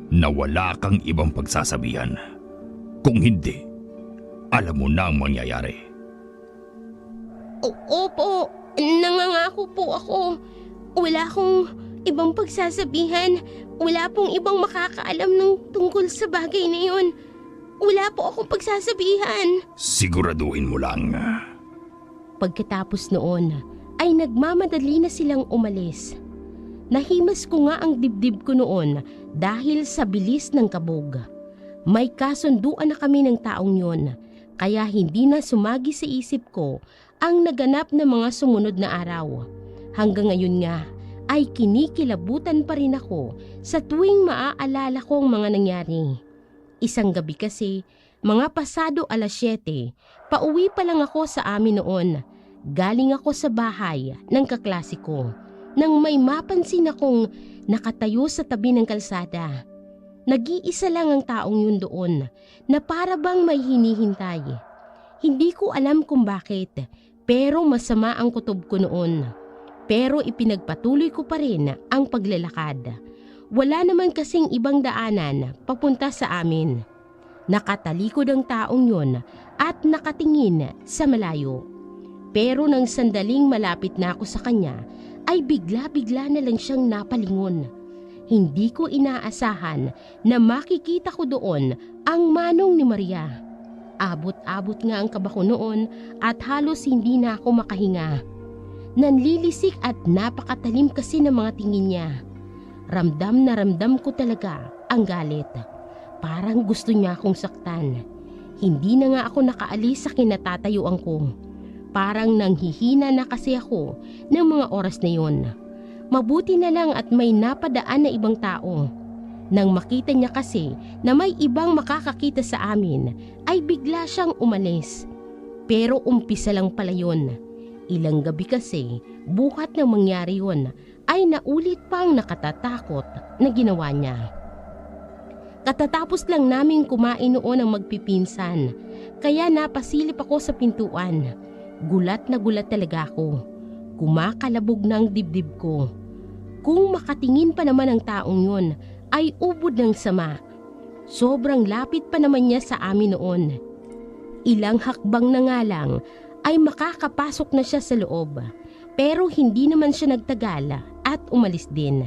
na wala kang ibang pagsasabihan. Kung hindi, alam mo na ang mangyayari. Opo, nangangako po ako. Wala akong ibang pagsasabihan. Wala pong ibang makakaalam ng tungkol sa bagay na yun. Wala po akong pagsasabihan. Siguraduhin mo lang. Pagkatapos noon, ay nagmamadali na silang umalis. Nahimas ko nga ang dibdib ko noon dahil sa bilis ng kabog. May kasunduan na kami ng taong yun, kaya hindi na sumagi sa isip ko ang naganap na mga sumunod na araw. Hanggang ngayon nga ay kinikilabutan pa rin ako sa tuwing maaalala ko ang mga nangyari. Isang gabi kasi, mga pasado 7:00, pauwi pa lang ako sa amin noon. Galing ako sa bahay ng kaklase ko nang may mapansin akong nakatayo sa tabi ng kalsada. Nag-iisa lang ang taong yun doon na para bang may hinihintay. Hindi ko alam kung bakit, pero masama ang kutob ko noon. Pero ipinagpatuloy ko pa rin ang paglalakad. Wala naman kasing ibang daanan papunta sa amin. Nakatalikod ang taong yun at nakatingin sa malayo. Pero nang sandaling malapit na ako sa kanya, ay bigla-bigla na lang siyang napalingon. Hindi ko inaasahan na makikita ko doon ang manong ni Maria. Abot-abot nga ang kaba ko noon at halos hindi na ako makahinga. Nanlilisik at napakatalim kasi ng mga tingin niya. Ramdam na ramdam ko talaga ang galit. Parang gusto niya akong saktan. Hindi na nga ako nakaalis sa kinatatayuan ko. Parang nanghihina na kasi ako ng mga oras na yon. Mabuti na lang at may napadaan na ibang tao. Nang makita niya kasi na may ibang makakakita sa amin, ay bigla siyang umalis. Pero umpisa lang pala yun. Ilang gabi kasi, buhat ng mangyari yun, ay naulit pang nakatatakot na ginawa niya. Katatapos lang naming kumain noon ang magpipinsan, kaya napasilip ako sa pintuan. Gulat na gulat talaga ako. Kumakalabog ng dibdib ko. Kung makatingin pa naman ang taong yun, ay ubod ng sama. Sobrang lapit pa naman niya sa amin noon. Ilang hakbang na nga lang ay makakapasok na siya sa loob. Pero hindi naman siya nagtagal at umalis din.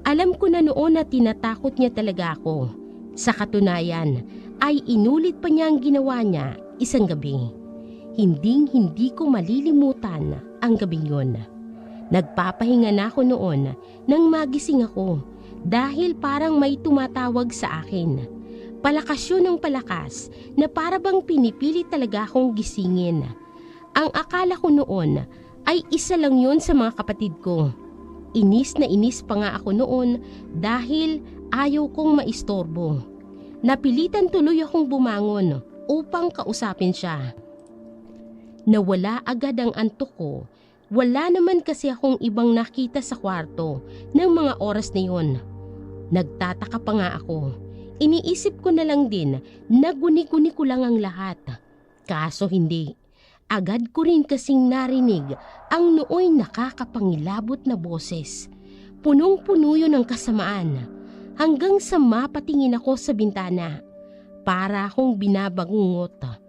Alam ko na noon na tinatakot niya talaga ako. Sa katunayan ay inulit pa niya ang ginawa niya isang gabi. Hindi ko malilimutan ang gabing yun. Nagpapahinga na ako noon nang magising ako dahil parang may tumatawag sa akin. Palakas yun ng palakas na para bang pinipili talaga akong gisingin. Ang akala ko noon ay isa lang yun sa mga kapatid ko. Inis na inis pa nga ako noon dahil ayaw kong maistorbo. Napilitan tuloy akong bumangon upang kausapin siya. Nawala agad ang antok ko. Wala naman kasi akong ibang nakita sa kwarto ng mga oras na yun. Nagtataka pa nga ako. Iniisip ko na lang din na guni-guni ko lang ang lahat. Kaso hindi. Agad ko rin kasing narinig ang nooy nakakapangilabot na boses. Punong-puno yun ng kasamaan. Hanggang sa mapatingin ako sa bintana. Para akong binabangungot.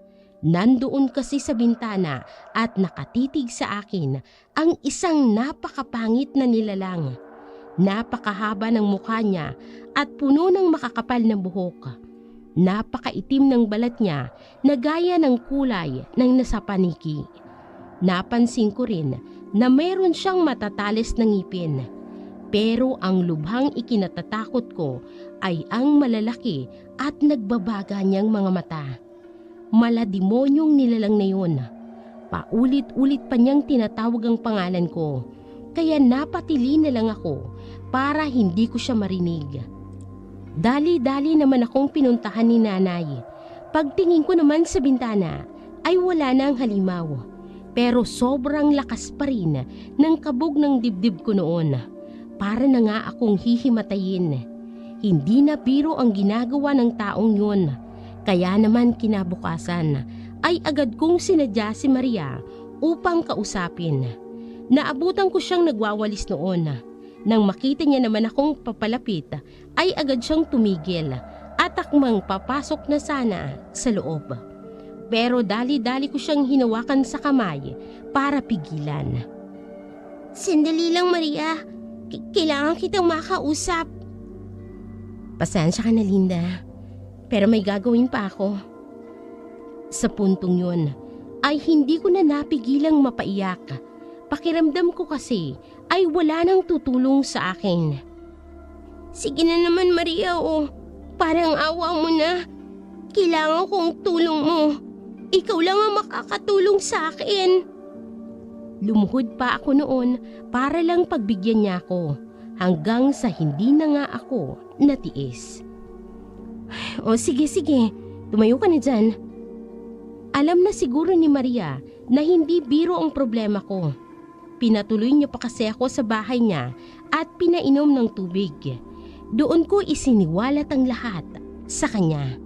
Nandoon kasi sa bintana at nakatitig sa akin ang isang napakapangit na nilalang. Napakahaba ng mukha niya at puno ng makakapal na buhok. Napakaitim ng balat niya na gaya ng kulay ng nasa paniki. Napansin ko rin na mayroon siyang matatalis na ngipin. Pero ang lubhang ikinatatakot ko ay ang malalaki at nagbabaga niyang mga mata. Malademonyong nilalang na yun. Paulit-ulit pa niyang tinatawag ang pangalan ko. Kaya napatili na lang ako para hindi ko siya marinig. Dali-dali naman akong pinuntahan ni nanay. Pagtingin ko naman sa bintana ay wala na ang halimaw. Pero sobrang lakas pa rin ng kabog ng dibdib ko noon. Para na nga akong hihimatayin. Hindi na biro ang ginagawa ng taong yun. Kaya naman kinabukasan ay agad kong sinadya si Maria upang kausapin. Naabutan ko siyang nagwawalis noon. Nang makita niya naman akong papalapit ay agad siyang tumigil at akmang papasok na sana sa loob. Pero dali-dali ko siyang hinawakan sa kamay para pigilan. Sandali lang, Maria. Kailangan kitang makausap. Pasensya ka na, Linda. Pero may gagawin pa ako. Sa puntong yun ay hindi ko na napigilang mapaiyak. Pakiramdam ko kasi ay wala nang tutulong sa akin. Sige na naman, Maria, parang awa mo na. Kailangan kong tulong mo. Ikaw lang ang makakatulong sa akin. Lumuhod pa ako noon para lang pagbigyan niya ako hanggang sa hindi na nga ako natiis. O sige, tumayo ka na dyan. Alam na siguro ni Maria na hindi biro ang problema ko. Pinatuloy niya pa kasi ako sa bahay niya at pinainom ng tubig. Doon ko isiniwalat ang lahat sa kanya.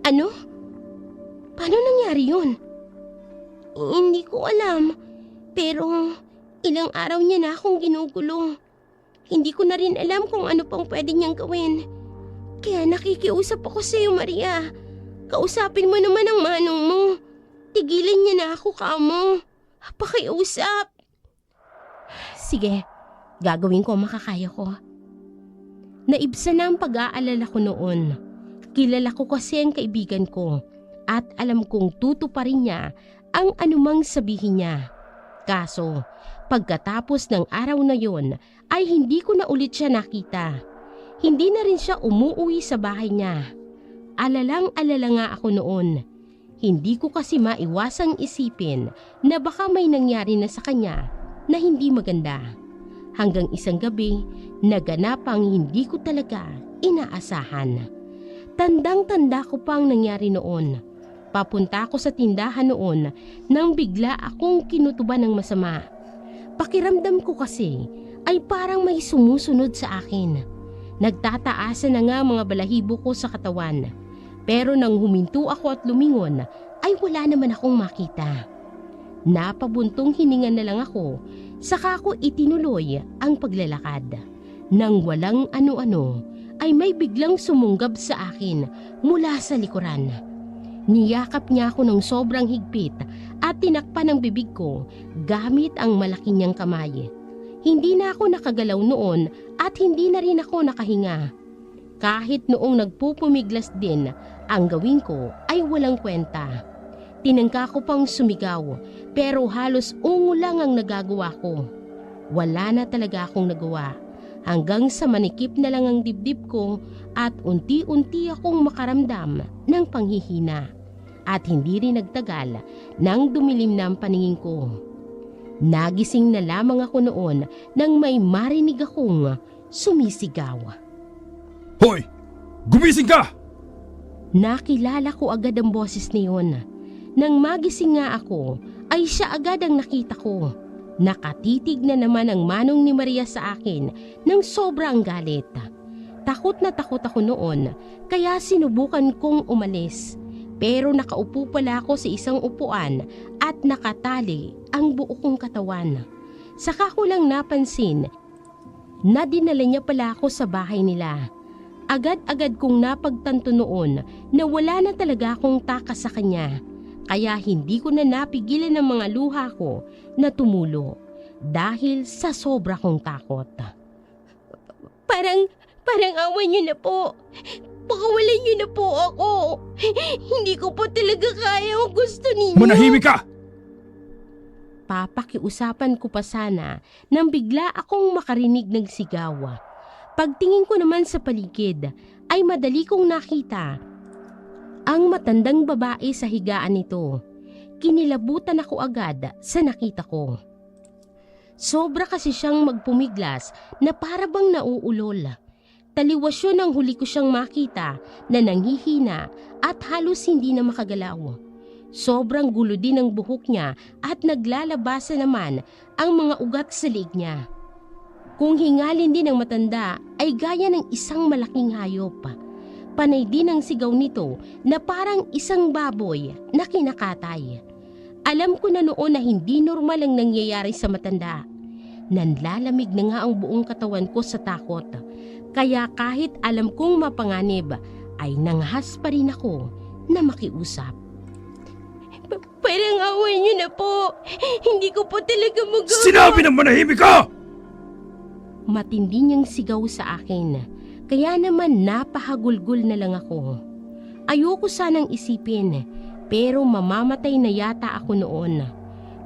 Ano? Paano nangyari yun? Hindi ko alam. Pero ilang araw niya na akong ginugulo. Hindi ko na rin alam kung ano pang pwede niyang gawin. Kaya nakikiusap ako sa iyo, Maria. Kausapin mo naman ang manong mo. Tigilan niya na ako, kamo. Pakiusap. Sige, gagawin ko ang makakaya ko. Naibsa na ang pag-aalala ko noon. Kilala ko kasi ang kaibigan ko at alam kong tutuparin niya ang anumang sabihin niya. Kaso, pagkatapos ng araw na yon ay hindi ko na ulit siya nakita. Hindi na rin siya umuwi sa bahay niya. Alalang-alala nga ako noon. Hindi ko kasi maiwasang isipin na baka may nangyari na sa kanya na hindi maganda. Hanggang isang gabi, naganap ang hindi ko talaga inaasahan. Tandang-tanda ko pang nangyari noon. Papunta ako sa tindahan noon nang bigla akong kinutuban ng masama. Pakiramdam ko kasi ay parang may sumusunod sa akin. Nagtataasan na nga mga balahibo ko sa katawan. Pero nang huminto ako at lumingon, ay wala naman akong makita. Napabuntong hininga na lang ako, saka ko itinuloy ang paglalakad. Nang walang ano-ano, ay may biglang sumunggab sa akin mula sa likuran. Niyakap niya ako ng sobrang higpit at tinakpan ang bibig ko gamit ang malaki niyang kamay. Hindi na ako nakagalaw noon at hindi na rin ako nakahinga. Kahit noong nagpupumiglas din, ang gawin ko ay walang kwenta. Tinangka ko pang sumigaw pero halos ungo lang ang nagagawa ko. Wala na talaga akong nagawa hanggang sa manikip na lang ang dibdib ko at unti-unti akong makaramdam ng panghihina. At hindi rin nagtagal nang dumilim na ang paningin ko. Nagising na lamang ako noon nang may marinig akong sumisigaw. Hoy! Gumising ka! Nakilala ko agad ang boses niyon. Nang magising nga ako, ay siya agad ang nakita ko. Nakatitig na naman ang manong ni Maria sa akin ng sobrang galit. Takot na takot ako noon, kaya sinubukan kong umalis. Pero nakaupo pala ako sa isang upuan at nakatali ang buo kong katawan. Saka ko lang napansin na dinala niya pala ako sa bahay nila. Agad-agad kong napagtanto noon na wala na talaga akong takas sa kanya. Kaya hindi ko na napigilan ang mga luha ko na tumulo dahil sa sobra kong takot. Parang awan niyo na po. Pakawalan niyo na po ako. Hindi ko po talaga kaya ang gusto ninyo. Manahimik ka! Papakiusapan ko pa sana nang bigla akong makarinig ng sigaw. Pagtingin ko naman sa paligid ay madali kong nakita ang matandang babae sa higaan nito. Kinilabutan ako agad sa nakita ko. Sobra kasi siyang magpumiglas na para bang nauulol. Taliwas yun ang huli ko siyang makita na nanghihina at halos hindi na makagalaw. Sobrang gulo din ang buhok niya at naglalabasa naman ang mga ugat sa liig niya. Kung hingalin din ng matanda ay gaya ng isang malaking hayop. Panay din ang sigaw nito na parang isang baboy na kinakatay. Alam ko na noon na hindi normal ang nangyayari sa matanda. Nanlalamig na nga ang buong katawan ko sa takot. Kaya kahit alam kong mapanganib ay nanghas pa rin ako na makiusap. Parang awan niyo na po. Hindi ko po talaga magawa. Sinabi ng manahimik ka! Matindi niyang sigaw sa akin, kaya naman napahagulgol na lang ako. Ayoko sanang isipin, pero mamamatay na yata ako noon.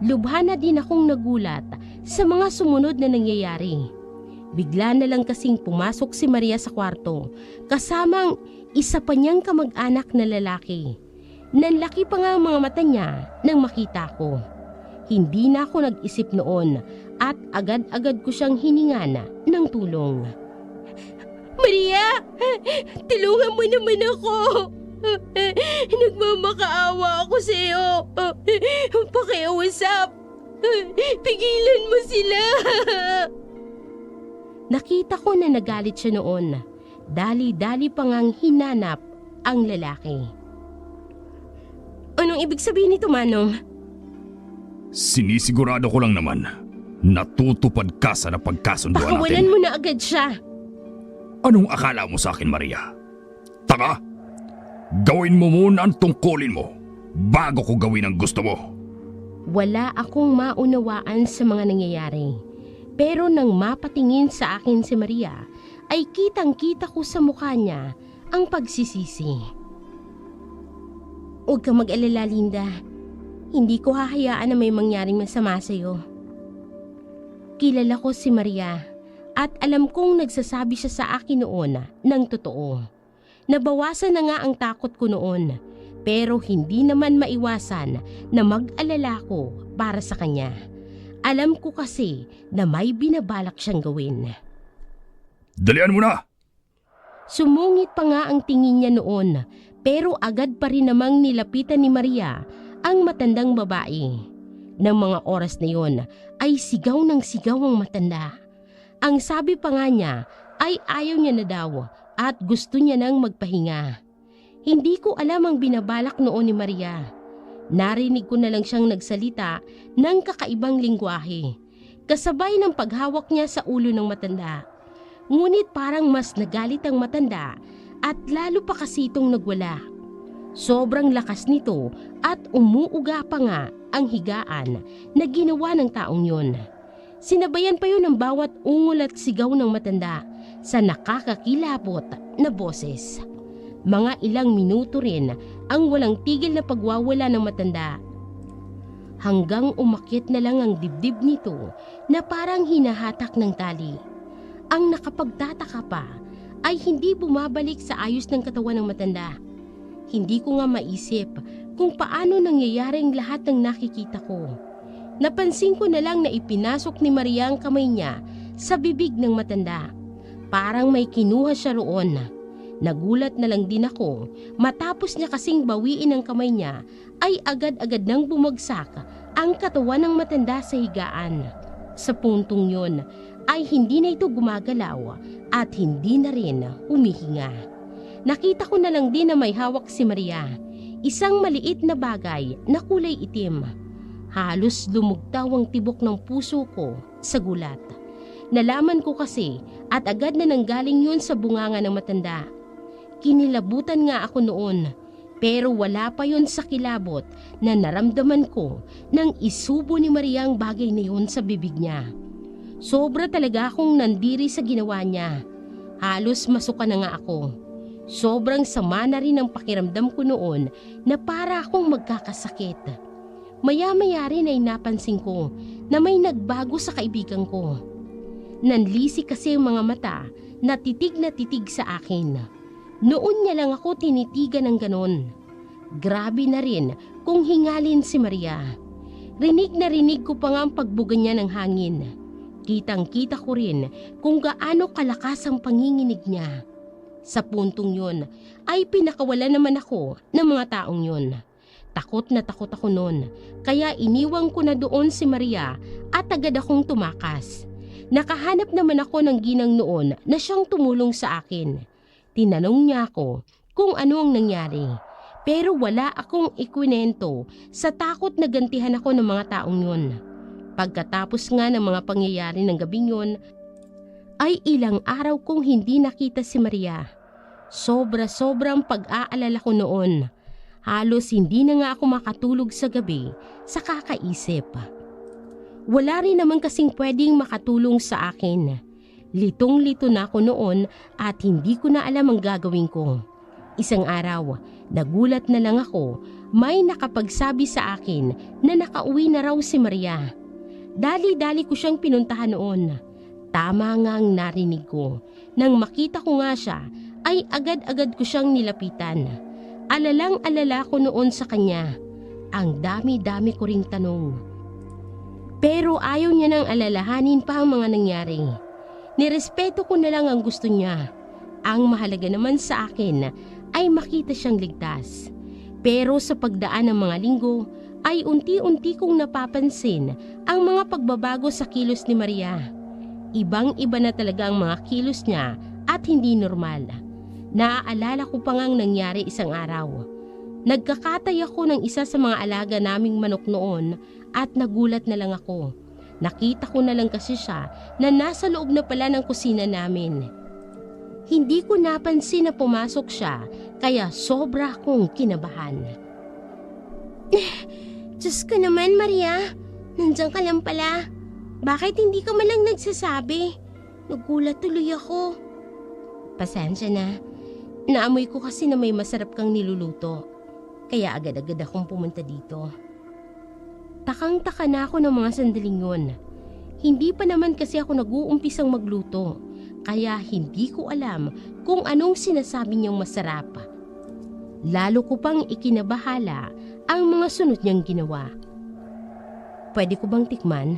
Lubha na din akong nagulat sa mga sumunod na nangyayari. Bigla na lang kasing pumasok si Maria sa kwarto, kasamang isa pa niyang kamag-anak na lalaki. Nanlaki pa nga ang mga mata niya nang makita ko. Hindi na ako nag-isip noon at agad-agad ko siyang hiningan ng tulong. Maria! Tulungan mo naman ako! Nagmamakaawa ako sa iyo! Pakiusap! Pigilan mo sila! Nakita ko na nagalit siya noon. Dali-dali pa ngang hinanap ang lalaki. Anong ibig sabihin nito, Manong? Sinisigurado ko lang naman natutupad ka sa napagkasunduan natin. Pakawalan mo na agad siya. Anong akala mo sa akin, Maria? Taka? Gawin mo muna ang tungkulin mo bago ko gawin ang gusto mo. Wala akong maunawaan sa mga nangyayari. Pero nang mapatingin sa akin si Maria, ay kitang-kita ko sa mukha niya ang pagsisisi. Huwag kang mag-alala, Linda. Hindi ko hahayaan na may mangyaring masama sa'yo. Kilala ko si Maria at alam kong nagsasabi siya sa akin noon ng totoo. Nabawasan na nga ang takot ko noon, pero hindi naman maiwasan na mag-alala ko para sa kanya. Alam ko kasi na may binabalak siyang gawin. Dalian mo na! Sumungit pa nga ang tingin niya noon, pero agad pa rin namang nilapitan ni Maria ang matandang babae. Nang mga oras na yon ay sigaw ng sigaw ang matanda. Ang sabi pa nga niya ay ayaw niya na daw at gusto niya nang magpahinga. Hindi ko alam ang binabalak noon ni Maria. Narinig ko na lang siyang nagsalita ng kakaibang lingwahe, kasabay ng paghawak niya sa ulo ng matanda. Ngunit parang mas nagalit ang matanda at lalo pa kasi itong nagwala. Sobrang lakas nito at umuuga pa nga ang higaan na ginawa ng taong yun. Sinabayan pa yun ng bawat ungol at sigaw ng matanda sa nakakakilabot na boses. Mga ilang minuto rin ang walang tigil na pagwawala ng matanda. Hanggang umakyat na lang ang dibdib nito na parang hinahatak ng tali. Ang nakapagtataka pa ay hindi bumabalik sa ayos ng katawan ng matanda. Hindi ko nga maisip kung paano nangyayaring lahat ng nakikita ko. Napansin ko na lang na ipinasok ni Maria ang kamay niya sa bibig ng matanda. Parang may kinuha siya roon. Nagulat na lang din ako matapos niya kasing bawiin ang kamay niya ay agad-agad nang bumagsak ang katawan ng matanda sa higaan. Sa puntong yon ay hindi na ito gumagalaw at hindi na rin humihinga. Nakita ko na lang din na may hawak si Maria, isang maliit na bagay na kulay itim. Halos lumugtaw ang tibok ng puso ko sa gulat. Nalaman ko kasi at agad na nanggaling yun sa bunganga ng matanda. Kinilabutan nga ako noon, pero wala pa yun sa kilabot na naramdaman ko nang isubo ni Maria ang bagay na yun sa bibig niya. Sobra talaga akong nandiri sa ginawa niya. Halos masuka na nga ako. Sobrang sama na rin ang pakiramdam ko noon na para akong magkakasakit. Maya-maya rin ay napansin ko na may nagbago sa kaibigan ko. Nanlisi kasi ang mga mata na titig sa akin. Noon niya lang ako tinitigan ng ganon. Grabe na rin kung hingalin si Maria. Rinig na rinig ko pa nga ang pagbuga niya ng hangin. Kitang-kita ko rin kung gaano kalakas ang panginginig niya. Sa puntong yun ay pinakawala naman ako ng mga taong yun. Takot na takot ako noon, kaya iniwang ko na doon si Maria at agad akong tumakas. Nakahanap naman ako ng ginang noon na siyang tumulong sa akin. Tinanong niya ako kung ano ang nangyari, pero wala akong ikwinento sa takot na gantihan ako ng mga taong yun. Pagkatapos nga ng mga pangyayari ng gabing yun, ay ilang araw kong hindi nakita si Maria. Sobra-sobrang pag-aalala ko noon. Halos hindi na nga ako makatulog sa gabi sa kakaisip. Wala rin naman kasing pwedeng makatulong sa akin. Litong-lito na ako noon at hindi ko na alam ang gagawin ko. Isang araw, nagulat na lang ako, may nakapagsabi sa akin na nakauwi na raw si Maria. Dali-dali ko siyang pinuntahan noon. Tama nga ang narinig ko. Nang makita ko nga siya, ay agad-agad ko siyang nilapitan. Alalang-alala ko noon sa kanya. Ang dami-dami ko ring tanong. Pero ayaw niya nang alalahanin pa ang mga nangyari. Nirespeto ko na lang ang gusto niya. Ang mahalaga naman sa akin ay makita siyang ligtas. Pero sa pagdaan ng mga linggo ay unti-unti kong napapansin ang mga pagbabago sa kilos ni Maria. Ibang-iba na talaga ang mga kilos niya at hindi normal. Naaalala ko pa ngang nangyari isang araw. Nagkakatay ako ng isa sa mga alaga naming manok noon at nagulat na lang ako. Nakita ko na lang kasi siya na nasa loob na pala ng kusina namin. Hindi ko napansin na pumasok siya kaya sobra akong kinabahan. Diyos ko naman, Maria. Nandiyan ka lang pala. Bakit hindi ka man lang nagsasabi? Nagulat tuloy ako. Pasensya na. Naamoy ko kasi na may masarap kang niluluto. Kaya agad-agad akong pumunta dito. Takang-taka na ako ng mga sandaling yun. Hindi pa naman kasi ako nag-uumpisang magluto. kaya hindi ko alam kung anong sinasabi niyang masarap. Lalo ko pang ikinabahala ang mga sunod niyang ginawa. "Pwede ko bang tikman?"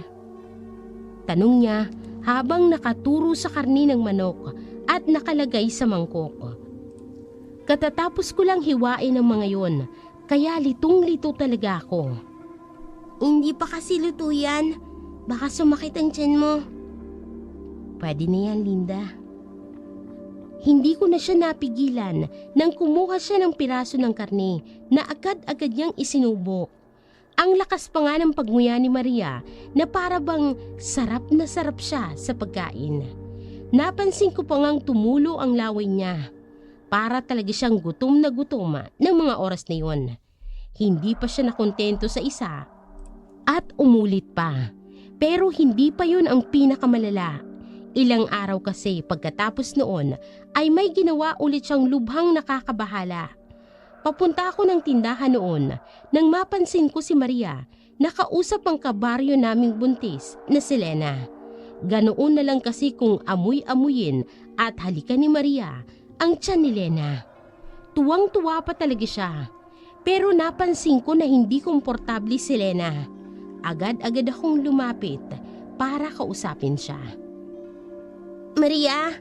tanong niya habang nakaturo sa karni ng manok at nakalagay sa mangkok. Katatapos ko lang hiwain ang mga yon, kaya litong-lito talaga ako. "Hindi pa kasi luto yan. Baka sumakit ang tiyan mo." "Pwede na yan, Linda." Hindi ko na siya napigilan nang kumuha siya ng piraso ng karne na agad-agad niyang isinubo. Ang lakas pa nga ng pagnguya ni Maria na para bang sarap na sarap siya sa pagkain. Napansin ko pa ngang tumulo ang laway niya. Para talaga siyang gutom na gutom ng mga oras na yon. Hindi pa siya nakontento sa isa at umulit pa. Pero hindi pa yun ang pinakamalala. Ilang araw kasi pagkatapos noon ay may ginawa ulit siyang lubhang nakakabahala. Papunta ako ng tindahan noon nang mapansin ko si Maria na kausap ang kabaryo naming buntis na si Lena. Ganoon na lang kasi kung amuy-amuyin at halikan ni Maria ang tiyan ni Lena. Tuwang-tuwa pa talaga siya. Pero napansin ko na hindi komportable si Lena. Agad-agad akong lumapit para kausapin siya. "Maria?"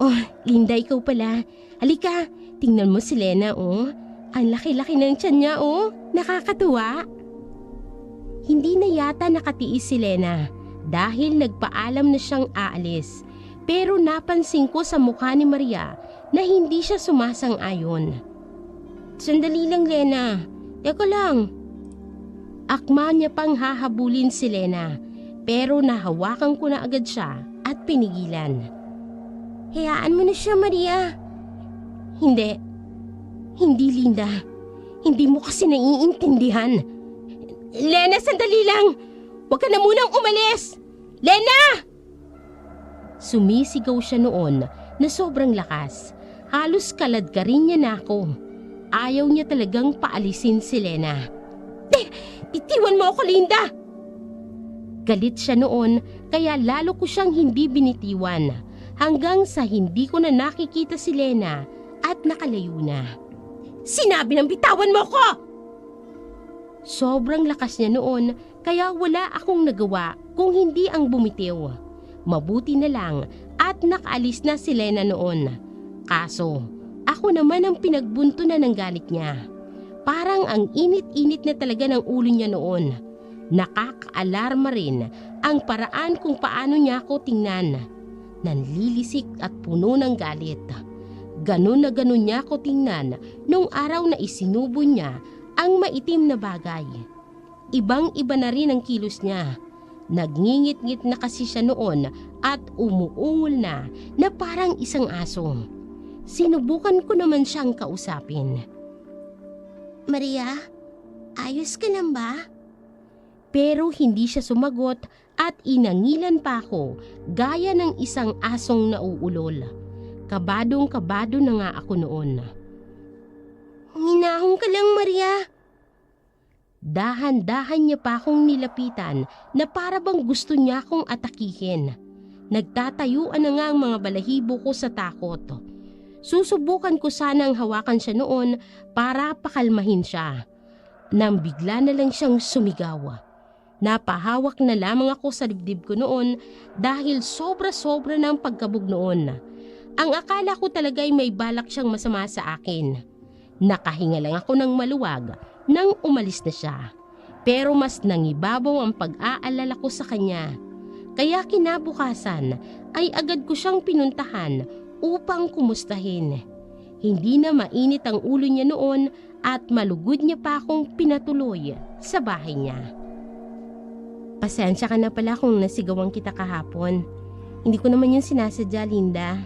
"Oh, Linda, ikaw pala. Halika, tingnan mo si Lena, oh. Ang laki-laki ng tiyan niya, oh. Nakakatuwa." Hindi na yata nakatiis si Lena dahil nagpaalam na siyang aalis. Pero napansin ko sa mukha ni Maria na hindi siya sumasang-ayon. "Sandali lang, Lena. Teka lang." Akma niya pang hahabulin si Lena, pero nahawakan ko na agad siya at pinigilan. "Hayaan mo na siya, Maria." Hindi, Linda. Hindi mo kasi naiintindihan." "Lena, sandali lang! Huwag ka na munang umalis! Lena!" Sumisigaw siya noon na sobrang lakas. Halos kaladkarin niya na ako. Ayaw niya talagang paalisin si Lena. "Bitiwan mo ako, Linda!" Galit siya noon kaya lalo ko siyang hindi binitiwan hanggang sa hindi ko na nakikita si Lena at nakalayo na. "Sinabi ng bitawan mo ko!" Sobrang lakas niya noon kaya wala akong nagawa kung hindi ang bumitiw. Mabuti na lang at nakaalis na si Lena noon. Kaso ako naman ang pinagbuntunan ng galit niya. Parang ang init-init na talaga ng ulo niya noon. Nakaka-alarma rin ang paraan kung paano niya ako tingnan. Nanlilisik at puno ng galit. Ganun na ganun niya ako tingnan nung araw na isinubo niya ang maitim na bagay. Ibang-iba na rin ang kilos niya. Nagngingit-ngit na kasi siya noon at umuungol na parang isang aso. Sinubukan ko naman siyang kausapin. "Maria, ayos ka lang ba?" Pero hindi siya sumagot at inangilan pa ako gaya ng isang asong nauulol. Kabadong-kabado na nga ako noon. "Huminahon ka lang, Maria." Dahan-dahan niya pa akong nilapitan na para bang gusto niya akong atakihin. Nagtatayuan na nga ang mga balahibo ko sa takot. Susubukan ko sanang hawakan siya noon para pakalmahin siya. Nang bigla na lang siyang sumigaw. Napahawak na lamang ako sa dibdib ko noon dahil sobra-sobra na ang pagkabog noon. Ang akala ko talaga ay may balak siyang masama sa akin. Nakahinga lang ako ng maluwag nang umalis na siya. Pero mas nangibabaw ang pag-aalala ko sa kanya. Kaya kinabukasan ay agad ko siyang pinuntahan upang kumustahin. Hindi na mainit ang ulo niya noon at malugod niya pa akong pinatuloy sa bahay niya. "Pasensya ka na pala kung nasigawan kita kahapon. Hindi ko naman yung sinasadya, Linda."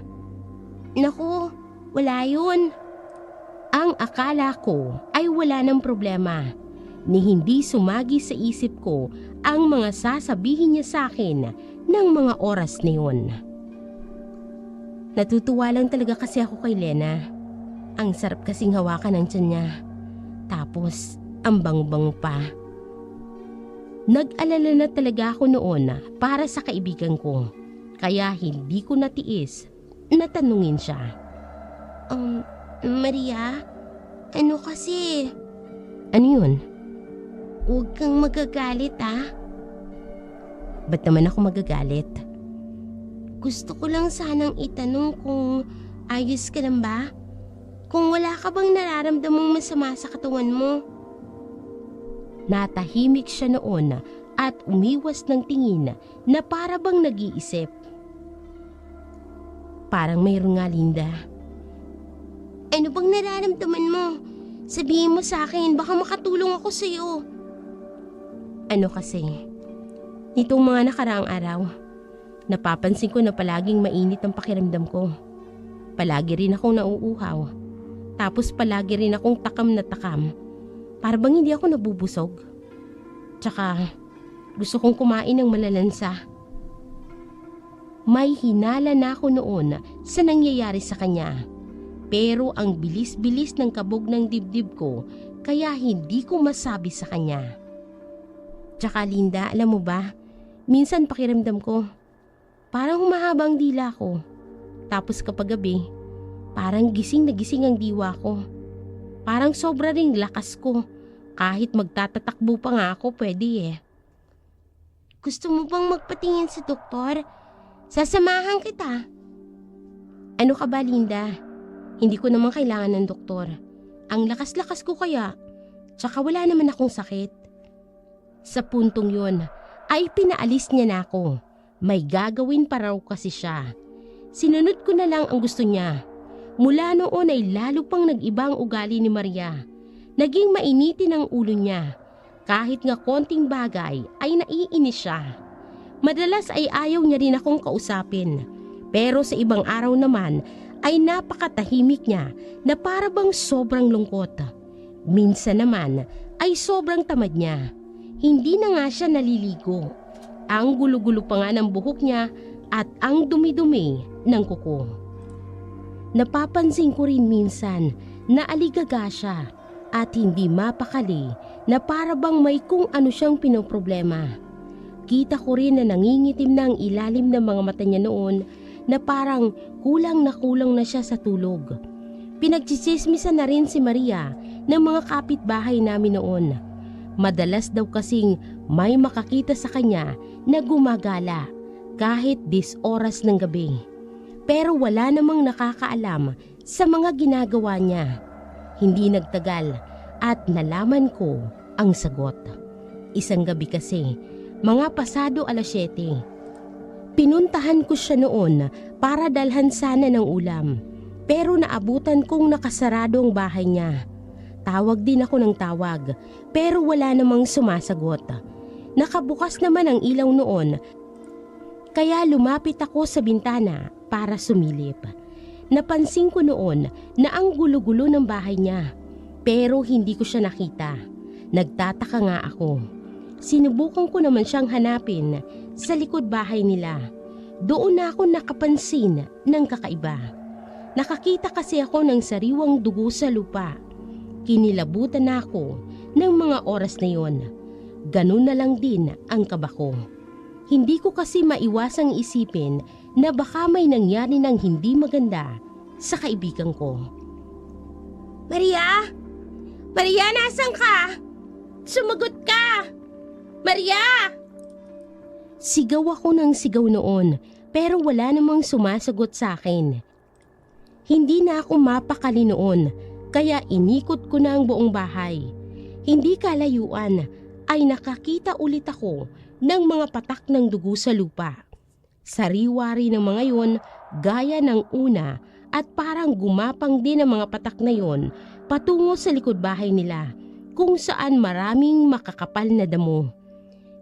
"Naku, wala yun." Ang akala ko ay wala ng problema, ni hindi sumagi sa isip ko ang mga sasabihin niya sa akin ng mga oras na yun. Natutuwa lang talaga kasi ako kay Lena. Ang sarap kasing hawakan ng tiyan niya. Tapos, ang bango-bango pa. Nag-alala na talaga ako noon para sa kaibigan ko. kaya hindi ko natiis na tanungin siya. Maria, ano kasi? Ano yun? Huwag kang magagalit Ba't naman ako magagalit? Gusto ko lang sanang itanong kung ayos ka lang ba? Kung wala ka bang nararamdamang masama sa katawan mo? Natahimik siya noon at umiwas ng tingin na para bang nag-iisip. Parang mayroon nga, Linda. Ano bang nararamdaman mo? Sabihin mo sa akin, baka makatulong ako sa'yo. Ano kasi, nitong mga nakaraang araw, napapansin ko na palaging mainit ang pakiramdam ko. Palagi rin akong nauuhaw. Tapos palagi rin akong takam na takam. Para bang hindi ako nabubusog. Tsaka, gusto kong kumain ng malalansa. May hinala na ako noon sa nangyayari sa kanya. Pero ang bilis-bilis ng kabog ng dibdib ko, kaya hindi ko masabi sa kanya. Tsaka Linda, alam mo ba, minsan pakiramdam ko, parang humahaba ang dila ko. Tapos kapag gabi, parang gising na gising ang diwa ko. Parang sobra ring lakas ko. Kahit magtatatakbo pa nga ako, pwede Gusto mo bang magpatingin sa doktor? Sasamahan kita. Ano ka ba, Linda? Hindi ko naman kailangan ng doktor. Ang lakas-lakas ko kaya. Tsaka wala naman akong sakit. Sa puntong yun, ay pinaalis niya na ako. May gagawin pa raw kasi siya. Sinunod ko na lang ang gusto niya. Mula noon ay lalo pang nag-iba ang ugali ni Maria. Naging mainitin ang ulo niya. Kahit nga konting bagay ay naiinis siya. Madalas ay ayaw niya rin akong kausapin. Pero sa ibang araw naman ay napakatahimik niya na para bang sobrang lungkot. Minsan naman ay sobrang tamad niya. Hindi na nga siya naliligo. Ang gulo-gulo pa nga ng buhok niya at ang dumi-dumi ng kuko. Napapansin ko rin minsan na aligaga siya at hindi mapakali na para bang may kung ano siyang pinoproblema. Kita ko rin na nangingitim na ang ilalim ng mga mata niya noon na parang kulang na siya sa tulog. Pinagtsitsismisan na rin si Maria ng mga kapitbahay namin noon. Madalas daw kasing may makakita sa kanya na gumagala kahit 10 oras ng gabi. Pero wala namang nakakaalam sa mga ginagawa niya. Hindi nagtagal at nalaman ko ang sagot. Isang gabi kasi, mga pasado 7:00. Pinuntahan ko siya noon para dalhan sana ng ulam. Pero naabutan kong nakasarado ang bahay niya. Tawag din ako ng tawag pero wala namang sumasagot. Nakabukas naman ang ilaw noon kaya lumapit ako sa bintana para sumilip. Napansin ko noon na ang gulo-gulo ng bahay niya pero hindi ko siya nakita. Nagtataka nga ako. Sinubukan ko naman siyang hanapin sa likod bahay nila. Doon na ako nakapansin ng kakaiba. Nakakita kasi ako ng sariwang dugo sa lupa. Kinilabutan na ako ng mga oras na yon. Ganun na lang din ang kaba ko. Hindi ko kasi maiwasang isipin na baka may nangyari ng hindi maganda sa kaibigan ko. Maria? Maria, nasan ka? Sumagot ka! Maria! Sigaw ako ng sigaw noon pero wala namang sumasagot sa akin. Hindi na ako mapakali noon kaya inikot ko na ang buong bahay. Hindi kalayuan ay nakakita ulit ako ng mga patak ng dugo sa lupa. Sariwa rin ng mga yon gaya ng una at parang gumapang din ang mga patak na yon patungo sa likod bahay nila kung saan maraming makakapal na damo.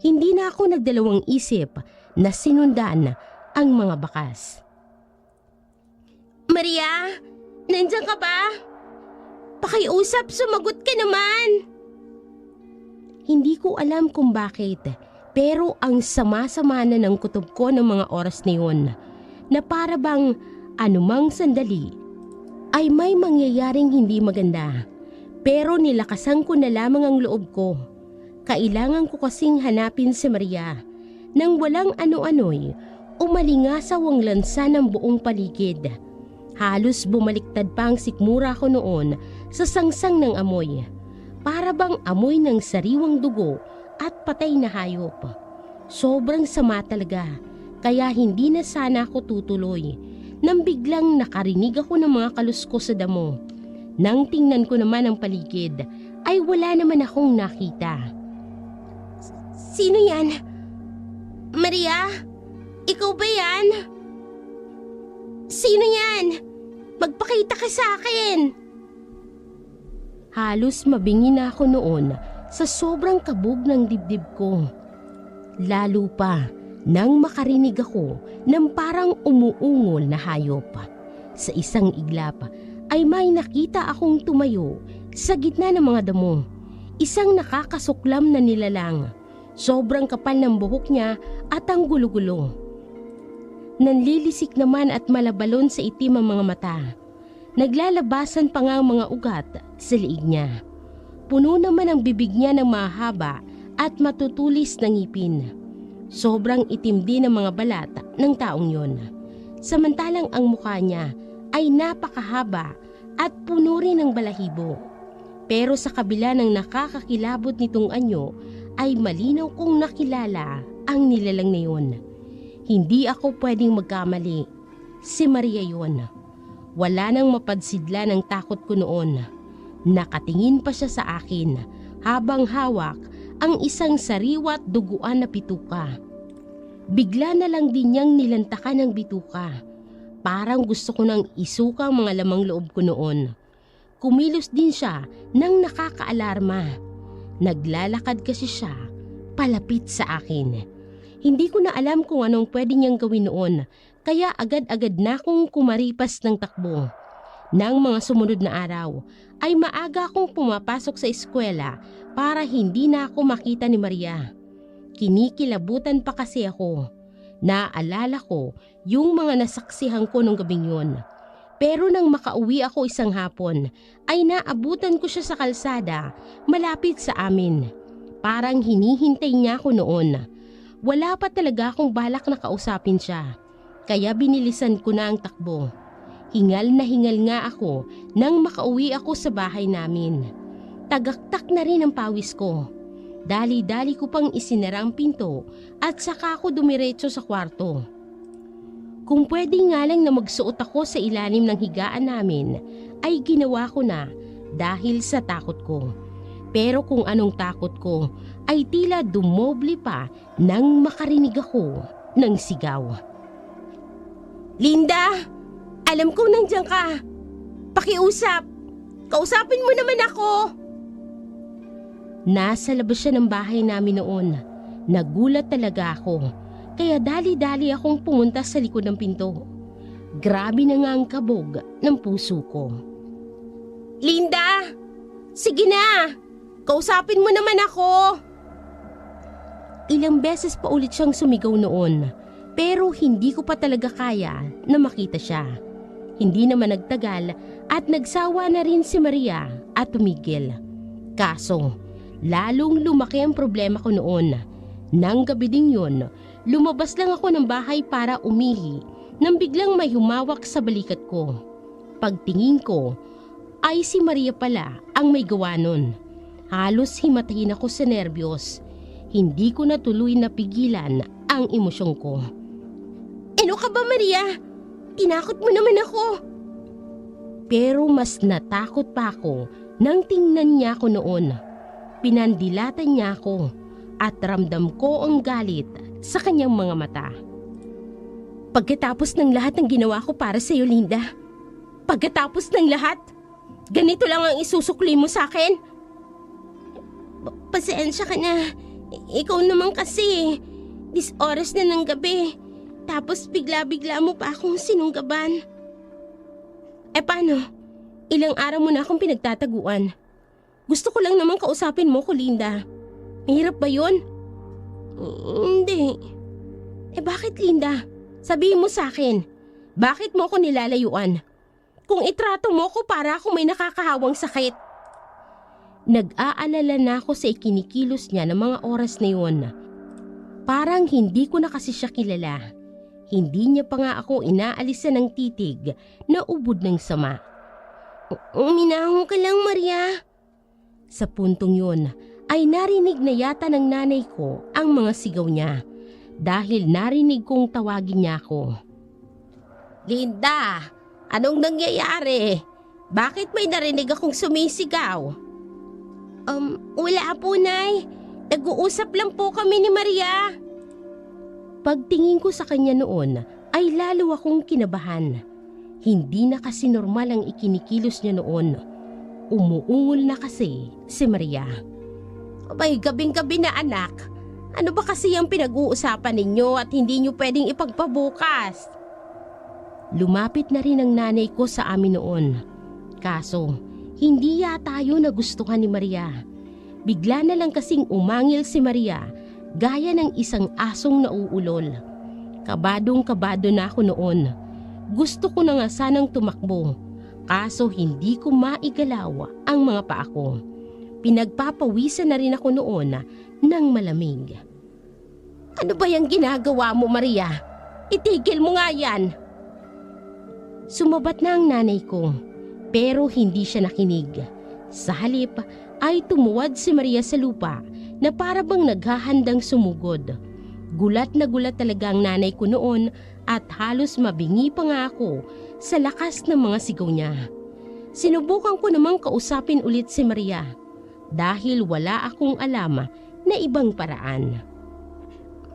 Hindi na ako nagdalawang isip na sinundan ang mga bakas. Maria, nandiyan ka ba? Pakiusap, sumagot ka naman. Hindi ko alam kung bakit, pero ang sama-sama na ng kutob ko ng mga oras na yun, na para bang anumang sandali ay may mangyayaring hindi maganda. Pero nilakasan ko na lamang ang loob ko. Kailangan ko kasing hanapin si Maria nang walang ano-ano'y umalingasaw ang lansa ng buong paligid. Halos bumaliktad pa ang sikmura ko noon sa sangsang ng amoy. Para bang amoy ng sariwang dugo at patay na hayop. Sobrang sama talaga, kaya hindi na sana ako tutuloy. Nang biglang nakarinig ako ng mga kaluskos sa damo. Nang tingnan ko naman ang paligid, ay wala naman akong nakita. Sino yan? Maria? Ikaw ba yan? Sino yan? Magpakita ka sa akin! Halos mabingi na ako noon sa sobrang kabog ng dibdib ko. Lalo pa nang makarinig ako ng parang umuungol na hayop. Sa isang iglap ay may nakita akong tumayo sa gitna ng mga damo. Isang nakakasuklam na nilalang. Sobrang kapal ng buhok niya at ang gulo-gulo. Nanlilisik naman at malabalon sa itim ang mga mata. Naglalabasan pa nga ang mga ugat sa liig niya. Puno naman ang bibig niya ng mahaba at matutulis na ngipin. Sobrang itim din ang mga balat ng taong yon. Samantalang ang mukha niya ay napakahaba at puno rin ng balahibo. Pero sa kabila ng nakakakilabot nitong anyo ay malinaw kong nakilala ang nilalang na yun. Hindi ako pwedeng magkamali. Si Maria yun. Wala nang mapadsidla ng takot ko noon. Nakatingin pa siya sa akin habang hawak ang isang sariwa at duguan na bituka. Bigla na lang din niyang nilantakan ang bituka. Parang gusto ko nang isuka ang mga lamang loob ko noon. Kumilos din siya nang nakakaalarma. Naglalakad kasi siya palapit sa akin. Hindi ko na alam kung anong pwede niyang gawin noon, kaya agad-agad na akong kumaripas ng takbo. Nang mga sumunod na araw ay maaga akong pumapasok sa eskwela para hindi na ako makita ni Maria. Kinikilabutan pa kasi ako. Naaalala ko yung mga nasaksihan ko nung gabing yun. Pero nang makauwi ako isang hapon, ay naabutan ko siya sa kalsada malapit sa amin. Parang hinihintay niya ako noon. Wala pa talaga akong balak na kausapin siya, kaya binilisan ko na ang takbo. Hingal na hingal nga ako nang makauwi ako sa bahay namin. Tagaktak na rin ang pawis ko. Dali-dali ko pang isinara ang pinto at saka ako dumiretso sa kwarto. Kung pwede nga lang na magsuot ako sa ilalim ng higaan namin, ay ginawa ko na dahil sa takot ko. Pero kung anong takot ko, ay tila dumoble pa nang makarinig ako ng sigaw. Linda! Alam kong nandiyan ka! Pakiusap! Kausapin mo naman ako! Nasa labas siya ng bahay namin noon. Nagulat talaga ako. Kaya dali-dali akong pumunta sa likod ng pinto. Grabe na nga ang kabog ng puso ko. Linda! Sige na! Kausapin mo naman ako! Ilang beses pa ulit siyang sumigaw noon. Pero hindi ko pa talaga kaya na makita siya. Hindi naman nagtagal at nagsawa na rin si Maria at tumigil. Kaso, lalong lumaki ang problema ko noon. Nang gabi ding yun, lumabas lang ako ng bahay para umihi nang biglang may humawak sa balikat ko. Pagtingin ko, ay si Maria pala ang may gawa nun. Halos himatayin ako sa nerbiyos. Hindi ko na tuloy napigilan ang emosyon ko. Ano ka ba, Maria? Tinakot mo naman ako. Pero mas natakot pa ako nang tingnan niya ako noon. Pinandilatan niya ako at ramdam ko ang galit sa kanyang mga mata. Pagkatapos ng lahat ng ginawa ko para sa iyo, Linda. Pagkatapos ng lahat, ganito lang ang isusukli mo sa akin? Pasensya ka na. Ikaw naman kasi. Dis oras na ng gabi. Tapos bigla-bigla mo pa akong sinunggaban. Paano? Ilang araw mo na akong pinagtataguan. Gusto ko lang naman kausapin mo ko, Linda. Mahirap ba yun? Hindi. Bakit, Linda? Sabihin mo sa akin. Bakit mo ako nilalayuan? Kung itrato mo ko para akong may nakakahawang sakit. Nag-aalala na ako sa ikinikilos niya ng mga oras na yun. Parang hindi ko na kasi siya kilala. Hindi niya pa nga ako inaalisan ng titig na ubod ng sama. Uminahon ka lang, Maria. Sa puntong yun ay narinig na yata ng nanay ko ang mga sigaw niya dahil narinig kong tawagin niya ako. Linda, anong nangyayari? Bakit may narinig akong sumisigaw? Wala po, Nay. Nag-uusap lang po kami ni Maria. Pagtingin ko sa kanya noon ay lalo akong kinabahan. Hindi na kasi normal ang ikinikilos niya noon. Umuungol na kasi si Maria. Abay, gabing-gabi na anak. Ano ba kasi ang pinag-uusapan ninyo at hindi nyo pwedeng ipagpabukas? Lumapit na rin ang nanay ko sa amin noon. Kaso, hindi yata yun nagustuhan ni Maria. Bigla na lang kasing umangil si Maria gaya ng isang asong nauulol. Kabadong-kabado na ako noon. Gusto ko na nga sanang tumakbo. Kaso hindi ko maigalaw ang mga paa ko. Pinagpapawisan na rin ako noon ng malamig. Ano ba yung ginagawa mo, Maria? Itigil mo nga yan. Sumabat na ang nanay ko, pero hindi siya nakinig. Sa halip ay tumuwad si Maria sa lupa na para bang naghahandang sumugod. Gulat na gulat talaga ang nanay ko noon at halos mabingi pa nga ako sa lakas ng mga sigaw niya. Sinubukan ko namang kausapin ulit si Maria dahil wala akong alam na ibang paraan.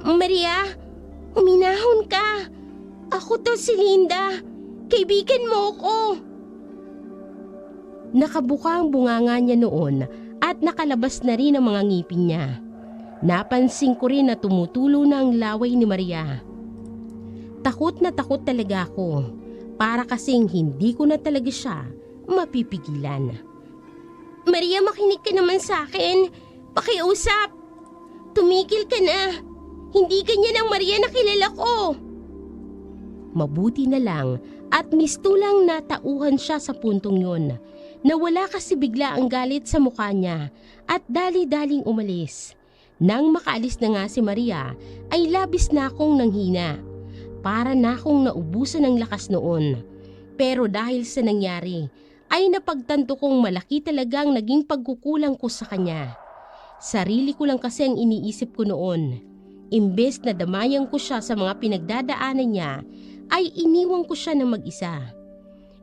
Maria, uminahon ka. Ako to si Linda. Kaibigan mo ko. Nakabuka ang bunganga niya noon at nakalabas na rin ang mga ngipin niya. Napansin ko rin na tumutulo na ang laway ni Maria. Takot na takot talaga ako para kasing hindi ko na talaga siya mapipigilan. Maria, makinig ka naman sa akin. Pakiusap. Tumigil ka na. Hindi ganyan ang Maria na kilala ko. Mabuti na lang at mistulang natauhan siya sa puntong yun. Nawala kasi bigla ang galit sa mukha niya at dali-daling umalis. Nang makaalis na nga si Maria ay labis na akong nanghina. Para na akong naubusan ng lakas noon. Pero dahil sa nangyari ay napagtanto kong malaki talagang naging pagkukulang ko sa kanya. Sarili ko lang kasi ang iniisip ko noon. Imbes na damayan ko siya sa mga pinagdadaanan niya ay iniwan ko siya ng mag-isa.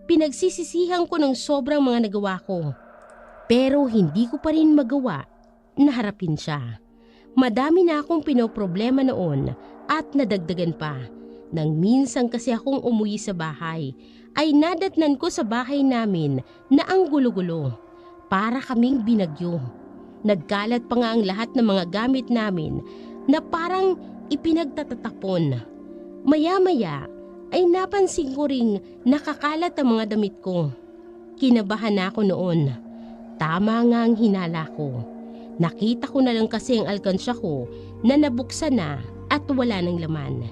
Pinagsisisihan ko ng sobrang mga nagawa ko. Pero hindi ko pa rin magawa na harapin siya. Madami na akong pinoproblema noon at nadagdagan pa. Nang minsan kasi akong umuwi sa bahay, ay nadatnan ko sa bahay namin na ang gulo-gulo. Para kaming binagyo. Nagkalat pa nga ang lahat ng mga gamit namin na parang ipinagtatatapon. Maya-maya ay napansin ko ring nakakalat ang mga damit ko. Kinabahan na ako noon. Tama nga ang hinala ko. Nakita ko na lang kasi ang alkansya ko na nabuksan na at wala ng laman.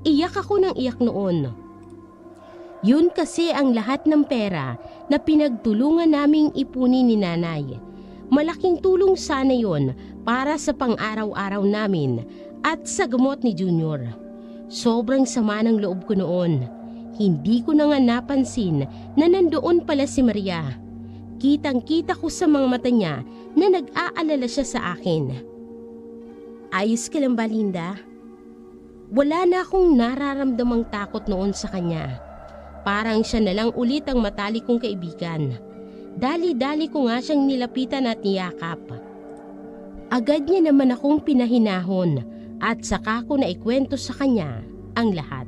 Iyak ako ng iyak noon. Yun kasi ang lahat ng pera na pinagtulungan naming ipunin ni nanay. Malaking tulong sana yon para sa pang-araw-araw namin at sa gamot ni Junior. Sobrang sama ng loob ko noon. Hindi ko na nga napansin na nandoon pala si Maria. Kitang-kita ko sa mga mata niya na nag-aalala siya sa akin. Ayos ka lang ba, Linda? Wala na akong nararamdamang takot noon sa kanya. Parang siya na lang ulit ang matalik kong kaibigan. Dali-dali ko nga siyang nilapitan at niyakap. Agad niya naman akong pinahinahon at saka ko na ikwento sa kanya ang lahat.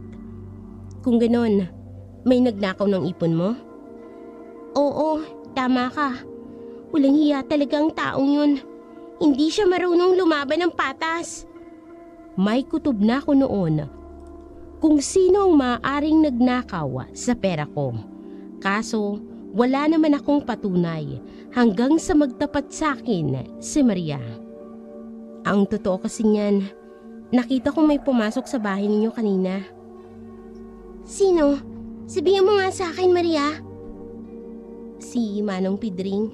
Kung ganon, may nagnakaw ng ipon mo? Oo, tama ka. Walang hiya talaga ang taong yun. Hindi siya marunong lumaban ng patas. May kutob na ako noon kung sino ang maaaring nagnakaw sa pera ko. Kaso wala naman akong patunay hanggang sa magtapat sa akin si Maria. Ang totoo kasi niyan, nakita kong may pumasok sa bahay ninyo kanina. Sino? Sabihin mo nga sa akin, Maria. Si Manong Pidring.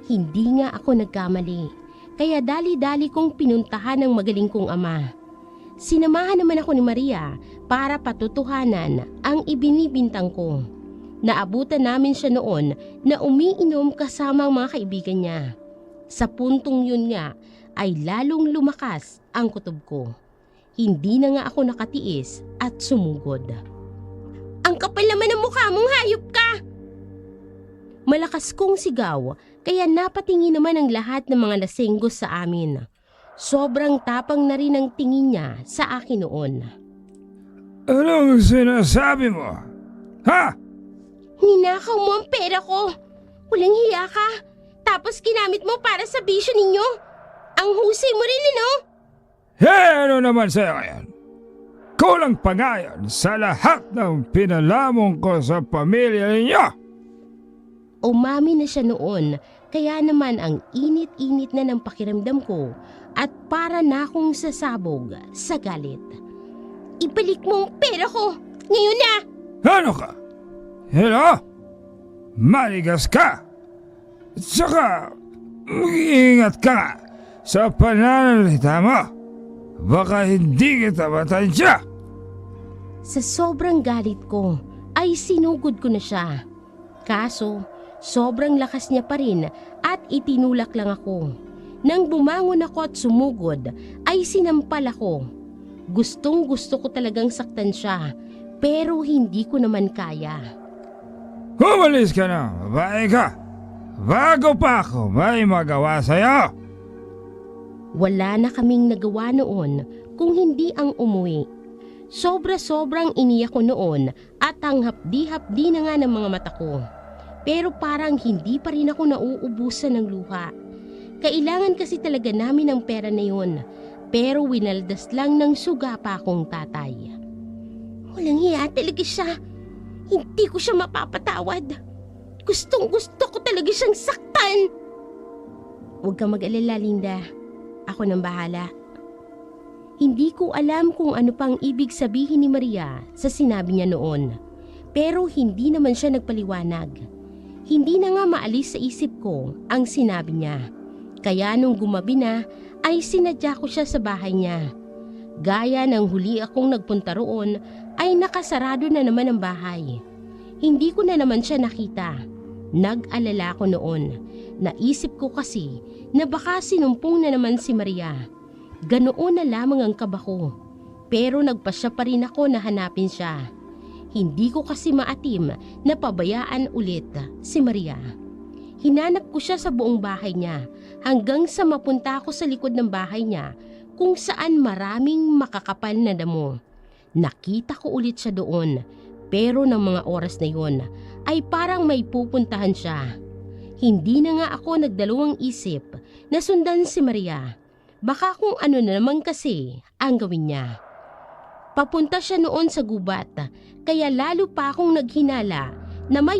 Hindi nga ako nagkamali, kaya dali-dali kong pinuntahan ng magaling kong ama. Sinamahan naman ako ni Maria para patutuhanan ang ibinibintang ko. Naabutan namin siya noon na umiinom kasama ang mga kaibigan niya. Sa puntong yun nga ay lalong lumakas ang kutob ko. Hindi na nga ako nakatiis at sumugod. Ang kapal naman ng mukha mong hayop ka! Malakas kong sigaw kaya napatingin naman ang lahat ng mga lasenggos sa amin. Sobrang tapang na rin ang tingin niya sa akin noon. Anong sinasabi mo? Ha? Ninakaw mo ang pera ko. Walang hiya ka. Tapos ginamit mo para sa bisyo ninyo. Ang husay mo rin, ano? Ano naman sa'yo ngayon? Kulang pa nga yan sa lahat ng pinalamong ko sa pamilya ninyo. Umami na siya noon, kaya naman ang init-init na ng pakiramdam ko at para na akong sasabog sa galit. Ibalik mo ang pera ko. Ngayon na! Ano ka? Hello? Maligas ka? Tsaka, mag-iingat ka nga sa pananalita mo. Baka hindi kita matansya. Sa sobrang galit ko ay sinugod ko na siya. Kaso, sobrang lakas niya pa rin at itinulak lang ako. Nang bumangon ako at sumugod ay sinampal ako. Gustong gusto ko talagang saktan siya pero hindi ko naman kaya. Humalis ka na, babae ka. Bago pa ako may magawa sa'yo. Wala na kaming nagawa noon kung hindi ang umuwi. Sobra-sobrang iniyak ko noon at ang hapdi-hapdi na nga ng mga mata ko. Pero parang hindi pa rin ako nauubusan ng luha. Kailangan kasi talaga namin ang pera na yun. Pero winaldas lang ng suga pa akong tatay. Walang hiya talaga siya. Hindi ko siya mapapatawad. Gustong gusto ko talaga siyang saktan. Huwag kang mag-alala, Linda. Ako nang bahala. Hindi ko alam kung ano pang ibig sabihin ni Maria sa sinabi niya noon. Pero hindi naman siya nagpaliwanag. Hindi na nga maalis sa isip ko ang sinabi niya. Kaya nung gumabi na ay sinadya ko siya sa bahay niya. Gaya ng huli akong nagpunta roon ay nakasarado na naman ang bahay. Hindi ko na naman siya nakita. Nag-alala ko noon. Naisip ko kasi na baka sinumpong na naman si Maria. Ganoon na lamang ang kaba ko. Pero nagpasya pa rin ako na hanapin siya. Hindi ko kasi maatim na pabayaan ulit si Maria. Hinanap ko siya sa buong bahay niya hanggang sa mapunta ako sa likod ng bahay niya kung saan maraming makakapal na damo. Nakita ko ulit siya doon pero ng mga oras na yon ay parang may pupuntahan siya. Hindi na nga ako nagdalawang isip na sundan si Maria. Baka kung ano na naman kasi ang gawin niya. Papunta siya noon sa gubat kaya lalo pa akong naghinala na may